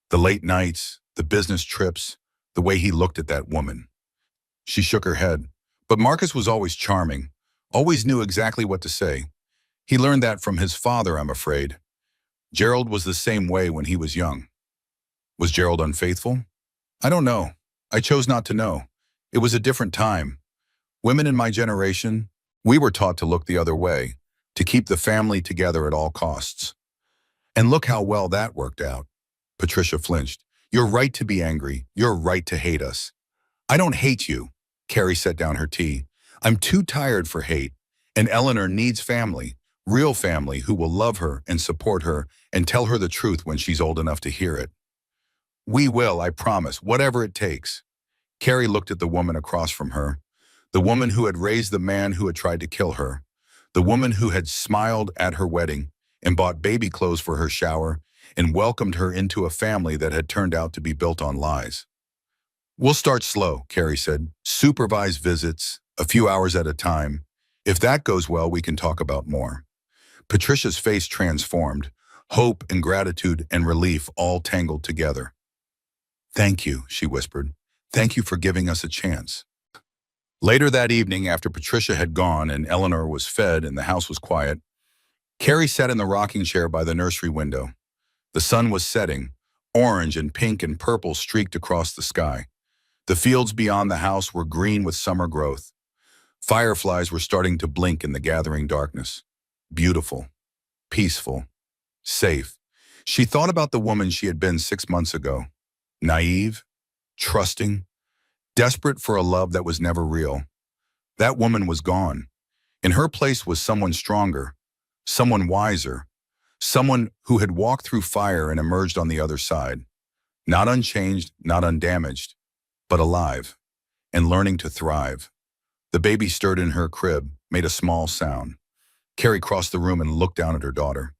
The late nights, the business trips, the way he looked at that woman." She shook her head. But Marcus was always charming, always knew exactly what to say. He learned that from his father, I'm afraid. Gerald was the same way when he was young. Was Gerald unfaithful? I don't know. I chose not to know. It was a different time. Women in my generation, we were taught to look the other way, to keep the family together at all costs. And look how well that worked out. Patricia flinched. "You're right to be angry. You're right to hate us." "I don't hate you." Carrie set down her tea. "I'm too tired for hate, and Eleanor needs family, real family who will love her and support her and tell her the truth when she's old enough to hear it." "We will, I promise, whatever it takes." Carrie looked at the woman across from her, the woman who had raised the man who had tried to kill her, the woman who had smiled at her wedding and bought baby clothes for her shower and welcomed her into a family that had turned out to be built on lies. "We'll start slow," Carrie said. "Supervised visits, a few hours at a time. If that goes well, we can talk about more." Patricia's face transformed, hope and gratitude and relief all tangled together. "Thank you," she whispered. "Thank you for giving us a chance." Later that evening, after Patricia had gone and Eleanor was fed and the house was quiet, Carrie sat in the rocking chair by the nursery window. The sun was setting, orange and pink and purple streaked across the sky. The fields beyond the house were green with summer growth. Fireflies were starting to blink in the gathering darkness. Beautiful, peaceful, safe. She thought about the woman she had been 6 months ago. Naive, trusting, desperate for a love that was never real. That woman was gone. In her place was someone stronger, someone wiser, someone who had walked through fire and emerged on the other side. Not unchanged, not undamaged, but alive, and learning to thrive. The baby stirred in her crib, made a small sound. Carrie crossed the room and looked down at her daughter.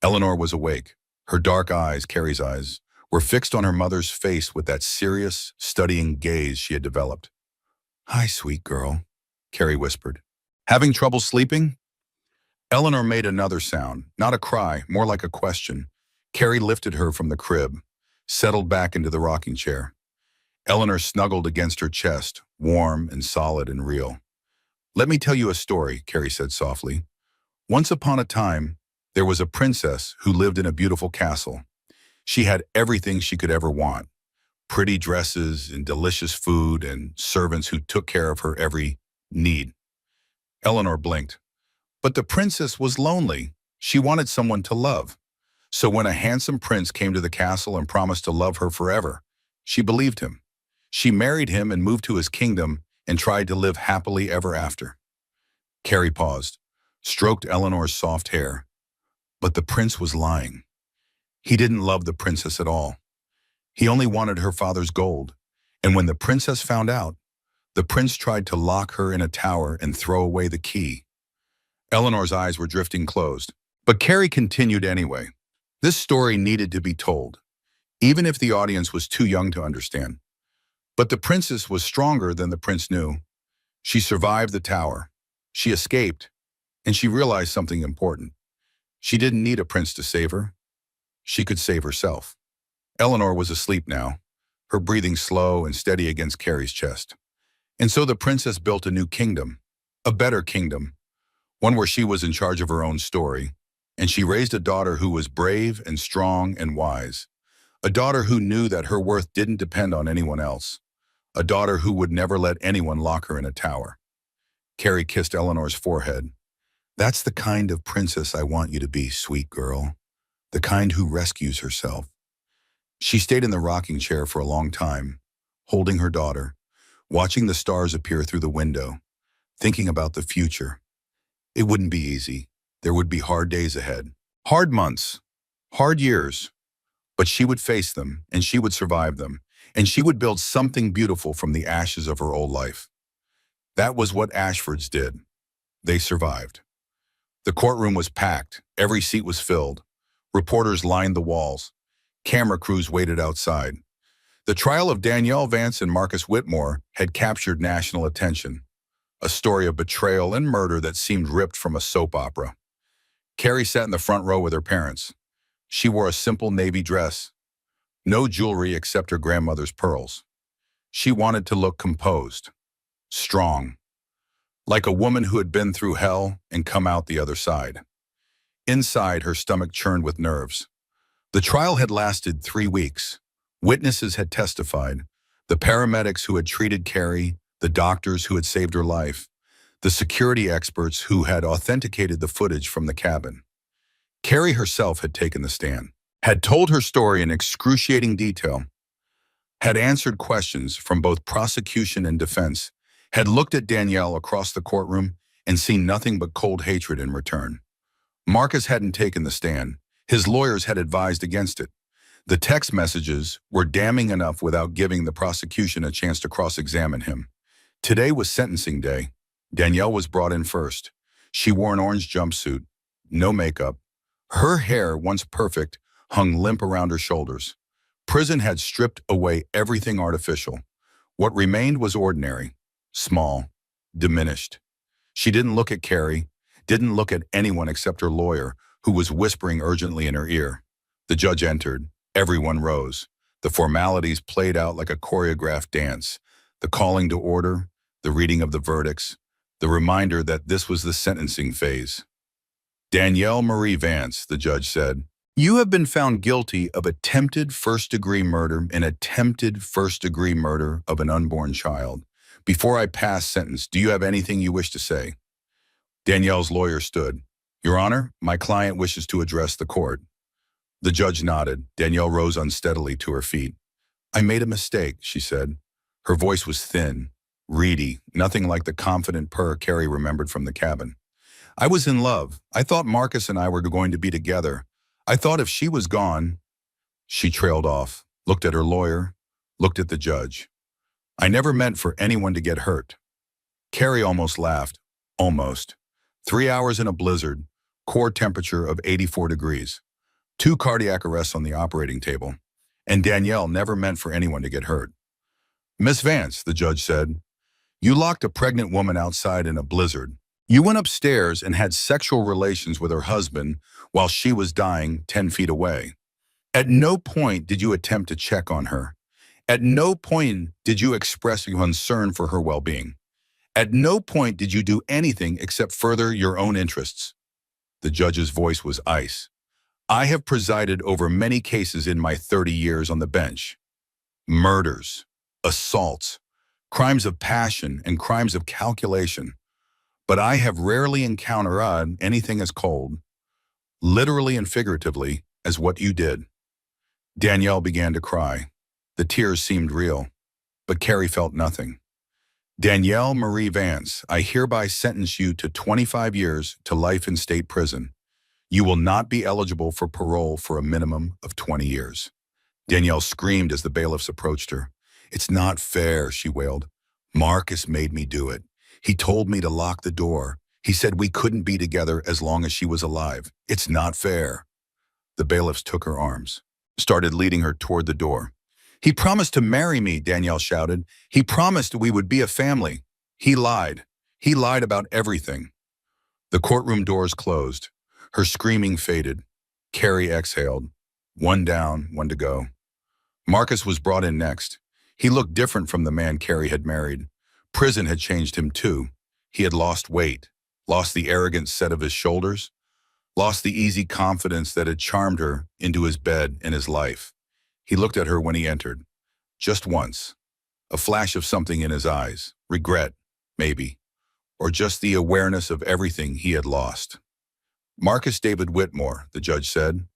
Eleanor was awake. Her dark eyes, Carrie's eyes, were fixed on her mother's face with that serious, studying gaze she had developed. "Hi, sweet girl," Carrie whispered. "Having trouble sleeping?" Eleanor made another sound, not a cry, more like a question. Carrie lifted her from the crib, settled back into the rocking chair. Eleanor snuggled against her chest, warm and solid and real. "Let me tell you a story," Carrie said softly. "Once upon a time, there was a princess who lived in a beautiful castle. She had everything she could ever want: pretty dresses and delicious food and servants who took care of her every need." Eleanor blinked. But the princess was lonely. She wanted someone to love. So when a handsome prince came to the castle and promised to love her forever, she believed him. She married him and moved to his kingdom and tried to live happily ever after. Carrie paused, stroked Eleanor's soft hair. But the prince was lying. He didn't love the princess at all. He only wanted her father's gold. And when the princess found out, the prince tried to lock her in a tower and throw away the key. Eleanor's eyes were drifting closed, but Carrie continued anyway. This story needed to be told, even if the audience was too young to understand. But the princess was stronger than the prince knew. She survived the tower. She escaped, and she realized something important. She didn't need a prince to save her. She could save herself. Eleanor was asleep now, her breathing slow and steady against Carrie's chest. And so the princess built a new kingdom, a better kingdom, one where she was in charge of her own story, and she raised a daughter who was brave and strong and wise, a daughter who knew that her worth didn't depend on anyone else, a daughter who would never let anyone lock her in a tower. Carrie kissed Eleanor's forehead. "That's the kind of princess I want you to be, sweet girl, the kind who rescues herself." She stayed in the rocking chair for a long time, holding her daughter, watching the stars appear through the window, thinking about the future. It wouldn't be easy. There would be hard days ahead, hard months, hard years, but she would face them, and she would survive them, and she would build something beautiful from the ashes of her old life. That was what Ashfords did. They survived. The courtroom was packed. Every seat was filled. Reporters lined the walls. Camera crews waited outside. The trial of Danielle Vance and Marcus Whitmore had captured national attention, a story of betrayal and murder that seemed ripped from a soap opera. Carrie sat in the front row with her parents. She wore a simple navy dress, no jewelry except her grandmother's pearls. She wanted to look composed, strong, like a woman who had been through hell and come out the other side. Inside, her stomach churned with nerves. The trial had lasted 3 weeks. Witnesses had testified, the paramedics who had treated Carrie, the doctors who had saved her life, the security experts who had authenticated the footage from the cabin. Carrie herself had taken the stand, had told her story in excruciating detail, had answered questions from both prosecution and defense, had looked at Danielle across the courtroom and seen nothing but cold hatred in return. Marcus hadn't taken the stand. His lawyers had advised against it. The text messages were damning enough without giving the prosecution a chance to cross-examine him. Today was sentencing day. Danielle was brought in first. She wore an orange jumpsuit, no makeup. Her hair, once perfect, hung limp around her shoulders. Prison had stripped away everything artificial. What remained was ordinary, small, diminished. She didn't look at Carrie, didn't look at anyone except her lawyer, who was whispering urgently in her ear. The judge entered. Everyone rose. The formalities played out like a choreographed dance. The calling to order, the reading of the verdicts, the reminder that this was the sentencing phase. "Danielle Marie Vance," the judge said, "you have been found guilty of attempted first-degree murder and attempted first-degree murder of an unborn child. Before I pass sentence, do you have anything you wish to say?" Danielle's lawyer stood. "Your Honor, my client wishes to address the court." The judge nodded. Danielle rose unsteadily to her feet. "I made a mistake," she said. Her voice was thin, reedy, nothing like the confident purr Carrie remembered from the cabin. "I was in love. I thought Marcus and I were going to be together. I thought if she was gone..." She trailed off, looked at her lawyer, looked at the judge. I never meant for anyone to get hurt. Carrie almost laughed. Almost. 3 hours in a blizzard, core temperature of 84 degrees, 2 cardiac arrests on the operating table, and Danielle never meant for anyone to get hurt. Miss Vance, the judge said, you locked a pregnant woman outside in a blizzard. You went upstairs and had sexual relations with her husband while she was dying 10 feet away. At no point did you attempt to check on her. At no point did you express concern for her well-being. At no point did you do anything except further your own interests. The judge's voice was ice. I have presided over many cases in my 30 years on the bench. Murders, assaults, crimes of passion, and crimes of calculation. But I have rarely encountered anything as cold, literally and figuratively, as what you did. Danielle began to cry. The tears seemed real, but Carrie felt nothing. Danielle Marie Vance, I hereby sentence you to 25 years to life in state prison. You will not be eligible for parole for a minimum of 20 years. Danielle screamed as the bailiffs approached her. It's not fair, she wailed. Marcus made me do it. He told me to lock the door. He said we couldn't be together as long as she was alive. It's not fair. The bailiffs took her arms, started leading her toward the door. He promised to marry me, Danielle shouted. He promised we would be a family. He lied. He lied about everything. The courtroom doors closed. Her screaming faded. Carrie exhaled. One down, one to go. Marcus was brought in next. He looked different from the man Carrie had married. Prison had changed him too. He had lost weight, lost the arrogant set of his shoulders, lost the easy confidence that had charmed her into his bed and his life. He looked at her when he entered. Just once. A flash of something in his eyes. Regret, maybe. Or just the awareness of everything he had lost. Marcus David Whitmore, the judge said,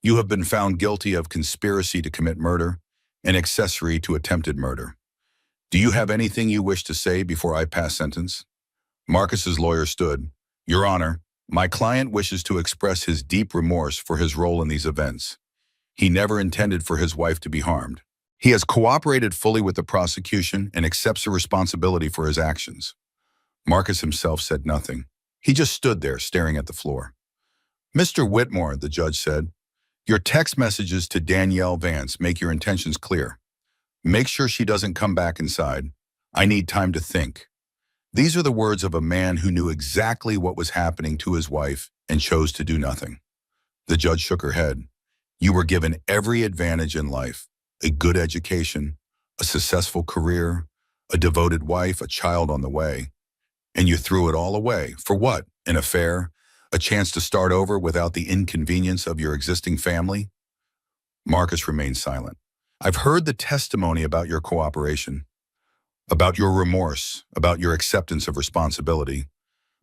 you have been found guilty of conspiracy to commit murder and accessory to attempted murder. Do you have anything you wish to say before I pass sentence? Marcus's lawyer stood. Your Honor, my client wishes to express his deep remorse for his role in these events. He never intended for his wife to be harmed. He has cooperated fully with the prosecution and accepts the responsibility for his actions. Marcus himself said nothing. He just stood there staring at the floor. Mr. Whitmore, the judge said, your text messages to Danielle Vance make your intentions clear. Make sure she doesn't come back inside. I need time to think. These are the words of a man who knew exactly what was happening to his wife and chose to do nothing. The judge shook her head. You were given every advantage in life, a good education, a successful career, a devoted wife, a child on the way. And you threw it all away. For what? An affair? A chance to start over without the inconvenience of your existing family? Marcus remained silent. I've heard the testimony about your cooperation, about your remorse, about your acceptance of responsibility.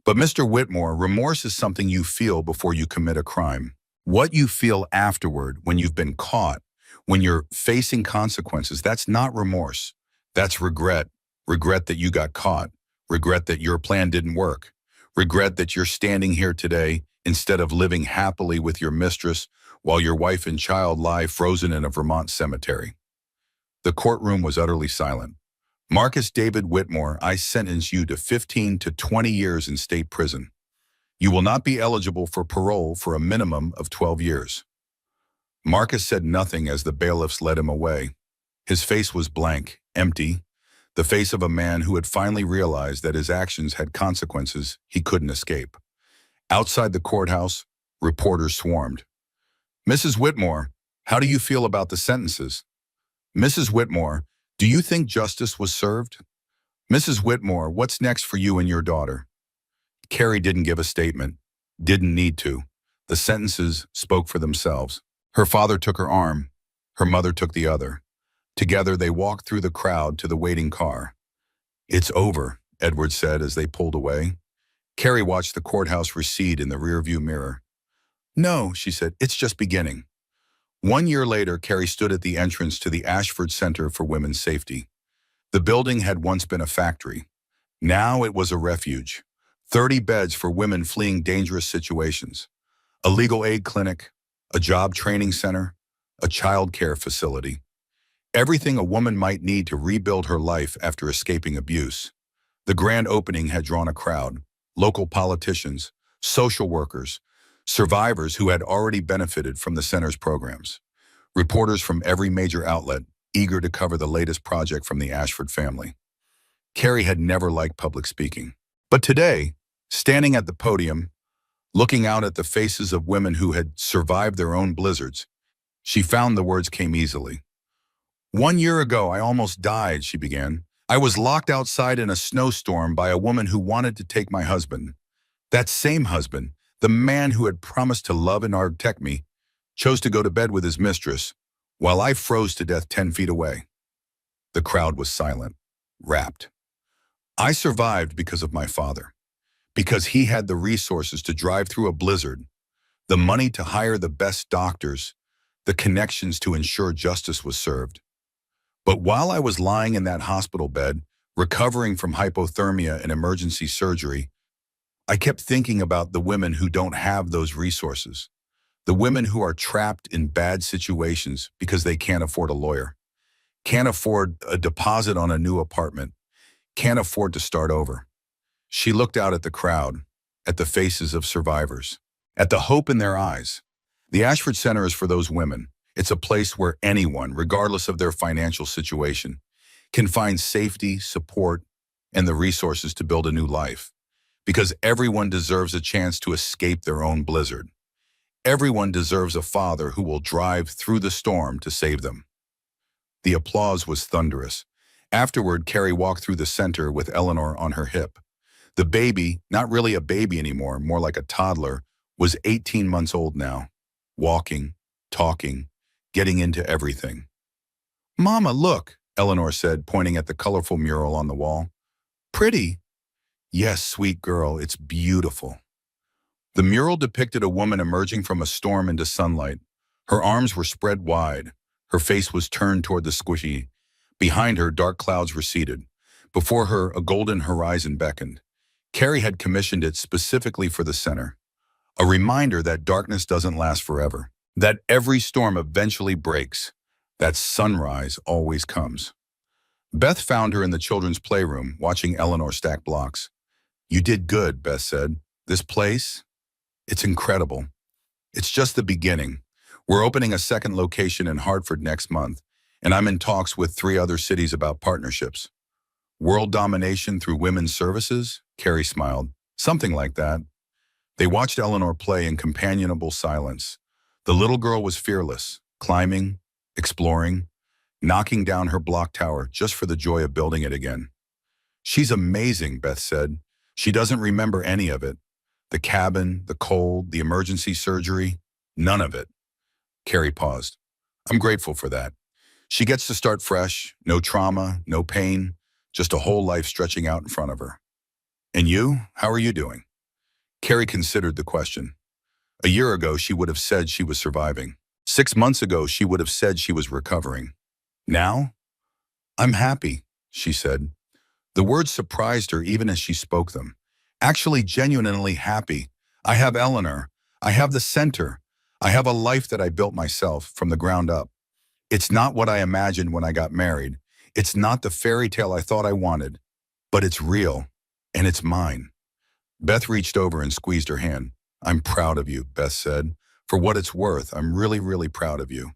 But Mr. Whitmore, remorse is something you feel before you commit a crime. What you feel afterward, when you've been caught, when you're facing consequences, that's not remorse. That's regret. Regret that you got caught. Regret that your plan didn't work. Regret that you're standing here today instead of living happily with your mistress while your wife and child lie frozen in a Vermont cemetery. The courtroom was utterly silent. Marcus David Whitmore, I sentence you to 15 to 20 years in state prison. You will not be eligible for parole for a minimum of 12 years. Marcus said nothing as the bailiffs led him away. His face was blank, empty, the face of a man who had finally realized that his actions had consequences he couldn't escape. Outside the courthouse, reporters swarmed. Mrs. Whitmore, how do you feel about the sentences? Mrs. Whitmore, do you think justice was served? Mrs. Whitmore, what's next for you and your daughter? Carrie didn't give a statement, didn't need to. The sentences spoke for themselves. Her father took her arm. Her mother took the other. Together, they walked through the crowd to the waiting car. It's over, Edward said as they pulled away. Carrie watched the courthouse recede in the rearview mirror. No, she said, it's just beginning. 1 year later, Carrie stood at the entrance to the Ashford Center for Women's Safety. The building had once been a factory. Now it was a refuge. 30 beds for women fleeing dangerous situations. A legal aid clinic, a job training center, a child care facility. Everything a woman might need to rebuild her life after escaping abuse. The grand opening had drawn a crowd: local politicians, social workers, survivors who had already benefited from the center's programs, reporters from every major outlet eager to cover the latest project from the Ashford family. Carrie had never liked public speaking. But today, standing at the podium, looking out at the faces of women who had survived their own blizzards, she found the words came easily. 1 year ago, I almost died, she began. I was locked outside in a snowstorm by a woman who wanted to take my husband. That same husband, the man who had promised to love and protect me, chose to go to bed with his mistress, while I froze to death 10 feet away. The crowd was silent, rapt. I survived because of my father, because he had the resources to drive through a blizzard, the money to hire the best doctors, the connections to ensure justice was served. But while I was lying in that hospital bed, recovering from hypothermia and emergency surgery, I kept thinking about the women who don't have those resources, the women who are trapped in bad situations because they can't afford a lawyer, can't afford a deposit on a new apartment, can't afford to start over. She looked out at the crowd, at the faces of survivors, at the hope in their eyes. The Ashford Center is for those women. It's a place where anyone, regardless of their financial situation, can find safety, support, and the resources to build a new life. Because everyone deserves a chance to escape their own blizzard. Everyone deserves a father who will drive through the storm to save them. The applause was thunderous. Afterward, Carrie walked through the center with Eleanor on her hip. The baby, not really a baby anymore, more like a toddler, was 18 months old now, walking, talking, getting into everything. "Mama, look," Eleanor said, pointing at the colorful mural on the wall. "Pretty." "Yes, sweet girl, it's beautiful." The mural depicted a woman emerging from a storm into sunlight. Her arms were spread wide. Her face was turned toward the squishy. Behind her, dark clouds receded. Before her, a golden horizon beckoned. Carrie had commissioned it specifically for the center. A reminder that darkness doesn't last forever. That every storm eventually breaks. That sunrise always comes. Beth found her in the children's playroom, watching Eleanor stack blocks. "You did good," Beth said. "This place? It's incredible. It's just the beginning. We're opening a second location in Hartford next month, and I'm in talks with 3 other cities about partnerships." "World domination through women's services?" Carrie smiled. "Something like that." They watched Eleanor play in companionable silence. The little girl was fearless, climbing, exploring, knocking down her block tower just for the joy of building it again. "She's amazing," Beth said. "She doesn't remember any of it. The cabin, the cold, the emergency surgery, none of it." Carrie paused. "I'm grateful for that. She gets to start fresh, no trauma, no pain, just a whole life stretching out in front of her." "And you, how are you doing?" Carrie considered the question. A year ago, she would have said she was surviving. 6 months ago, she would have said she was recovering. Now, "I'm happy," she said. The words surprised her even as she spoke them. Actually, genuinely happy. "I have Eleanor. I have the center. I have a life that I built myself from the ground up. It's not what I imagined when I got married. It's not the fairy tale I thought I wanted. But it's real, and it's mine." Beth reached over and squeezed her hand. "I'm proud of you," Beth said. "For what it's worth, I'm really, really proud of you."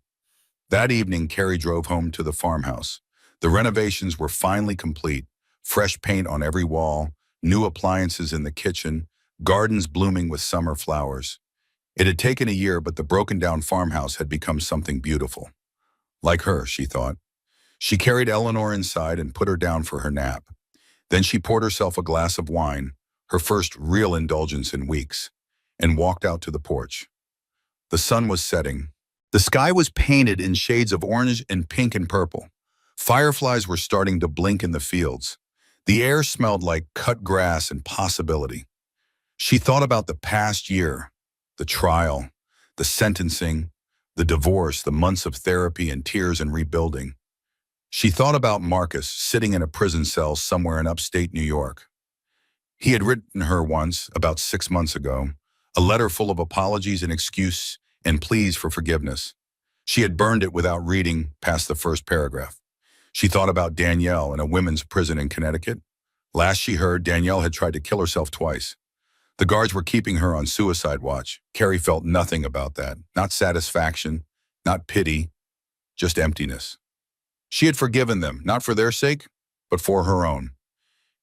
That evening, Carrie drove home to the farmhouse. The renovations were finally complete. Fresh paint on every wall, new appliances in the kitchen, gardens blooming with summer flowers. It had taken a year, but the broken-down farmhouse had become something beautiful. Like her, she thought. She carried Eleanor inside and put her down for her nap. Then she poured herself a glass of wine, her first real indulgence in weeks, and walked out to the porch. The sun was setting. The sky was painted in shades of orange and pink and purple. Fireflies were starting to blink in the fields. The air smelled like cut grass and possibility. She thought about the past year, the trial, the sentencing, the divorce, the months of therapy and tears and rebuilding. She thought about Marcus sitting in a prison cell somewhere in upstate New York. He had written her once, about 6 months ago, a letter full of apologies and excuse and pleas for forgiveness. She had burned it without reading past the first paragraph. She thought about Danielle in a women's prison in Connecticut. Last she heard, Danielle had tried to kill herself twice. The guards were keeping her on suicide watch. Carrie felt nothing about that. Not satisfaction, not pity, just emptiness. She had forgiven them, not for their sake, but for her own.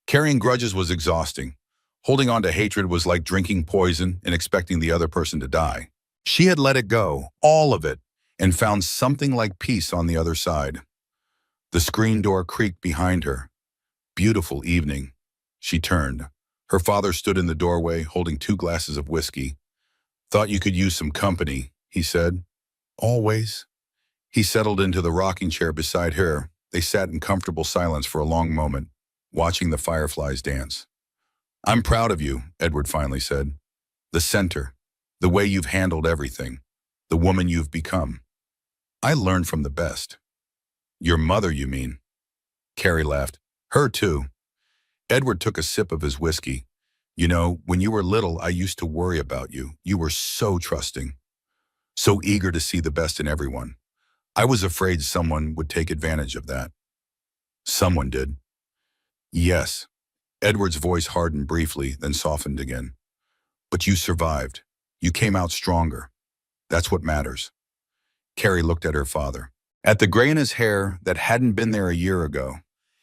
Carrying grudges was exhausting. Holding on to hatred was like drinking poison and expecting the other person to die. She had let it go, all of it, and found something like peace on the other side. The screen door creaked behind her. Beautiful evening. She turned. Her father stood in the doorway, holding 2 glasses of whiskey. "Thought you could use some company," he said. "Always." He settled into the rocking chair beside her. They sat in comfortable silence for a long moment, watching the fireflies dance. "I'm proud of you," Edward finally said. "The center, the way you've handled everything, the woman you've become. I learned from the best." "Your mother, you mean?" Carrie laughed. "Her too." Edward took a sip of his whiskey. "You know, when you were little, I used to worry about you. You were so trusting, so eager to see the best in everyone. I was afraid someone would take advantage of that." "Someone did." "Yes." Edward's voice hardened briefly, then softened again. "But you survived. You came out stronger. That's what matters." Carrie looked at her father. At the gray in his hair that hadn't been there a year ago.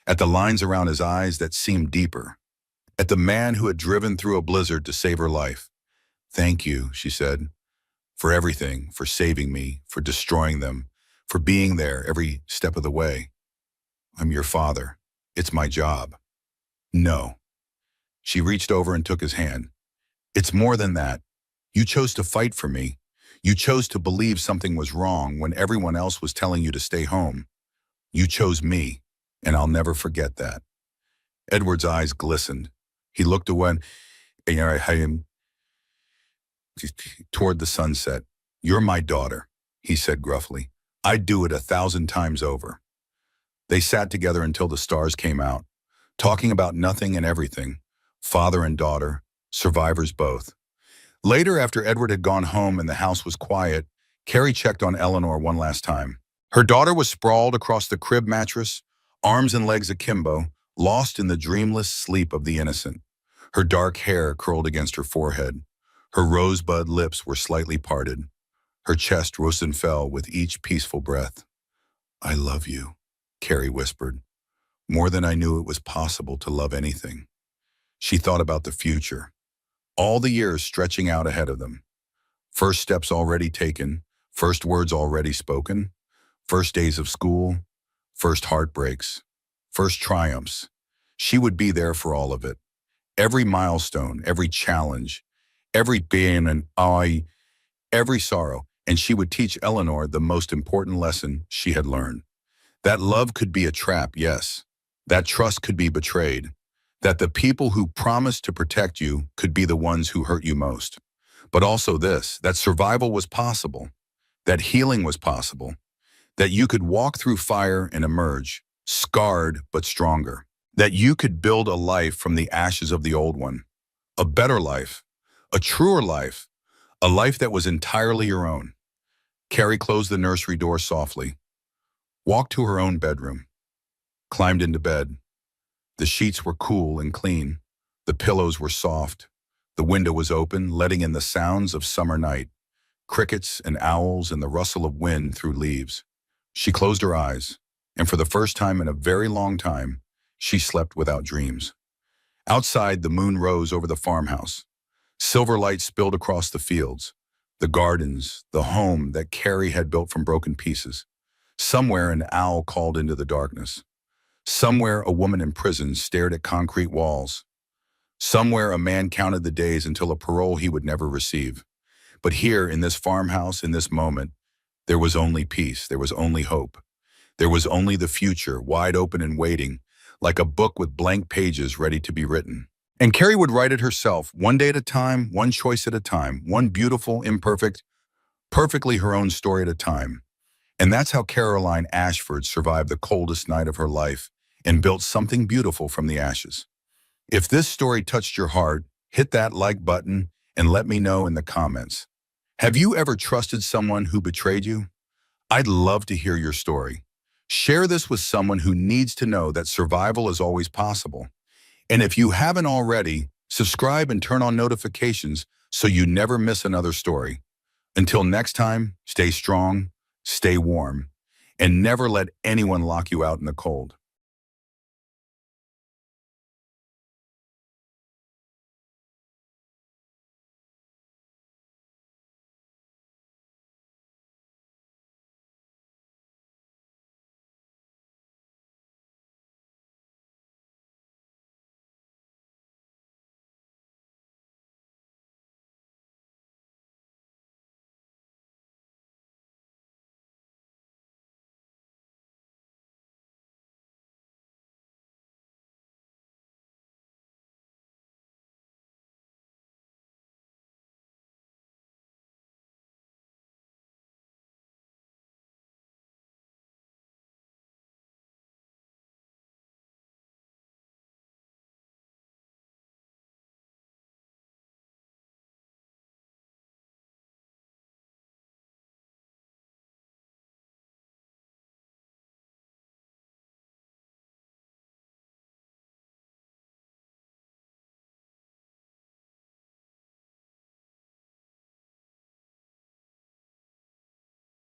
At the lines around his eyes that seemed deeper. At the man who had driven through a blizzard to save her life. "Thank you," she said, "for everything, for saving me, for destroying them, for being there every step of the way. I'm your father. It's my job." "No." She reached over and took his hand. "It's more than that. You chose to fight for me. You chose to believe something was wrong when everyone else was telling you to stay home. You chose me, and I'll never forget that." Edward's eyes glistened. He looked away toward the sunset. "You're my daughter," he said gruffly. "I'd do it 1,000 times over." They sat together until the stars came out, talking about nothing and everything, father and daughter, survivors both. Later, after Edward had gone home and the house was quiet, Carrie checked on Eleanor one last time. Her daughter was sprawled across the crib mattress, arms and legs akimbo, lost in the dreamless sleep of the innocent. Her dark hair curled against her forehead. Her rosebud lips were slightly parted. Her chest rose and fell with each peaceful breath. "I love you," Carrie whispered, "more than I knew it was possible to love anything." She thought about the future, all the years stretching out ahead of them. First steps already taken, first words already spoken, first days of school, first heartbreaks, first triumphs. She would be there for all of it. Every milestone, every challenge, every pain and every sorrow, and she would teach Eleanor the most important lesson she had learned. That love could be a trap, yes. That trust could be betrayed. That the people who promised to protect you could be the ones who hurt you most. But also this, that survival was possible. That healing was possible. That you could walk through fire and emerge, scarred but stronger. That you could build a life from the ashes of the old one. A better life. A truer life. A life that was entirely your own. Carrie closed the nursery door softly, walked to her own bedroom, climbed into bed. The sheets were cool and clean. The pillows were soft. The window was open, letting in the sounds of summer night, crickets and owls and the rustle of wind through leaves. She closed her eyes, and for the first time in a very long time, she slept without dreams. Outside, the moon rose over the farmhouse. Silver light spilled across the fields, the gardens, the home that Carrie had built from broken pieces. Somewhere an owl called into the darkness. Somewhere a woman in prison stared at concrete walls. Somewhere a man counted the days until a parole he would never receive. But here, in this farmhouse, in this moment, there was only peace, there was only hope. There was only the future, wide open and waiting, like a book with blank pages ready to be written. And Carrie would write it herself, one day at a time, one choice at a time, one beautiful, imperfect, perfectly her own story at a time. And that's how Caroline Ashford survived the coldest night of her life and built something beautiful from the ashes. If this story touched your heart, hit that like button and let me know in the comments. Have you ever trusted someone who betrayed you? I'd love to hear your story. Share this with someone who needs to know that survival is always possible. And if you haven't already, subscribe and turn on notifications so you never miss another story. Until next time, stay strong, stay warm, and never let anyone lock you out in the cold.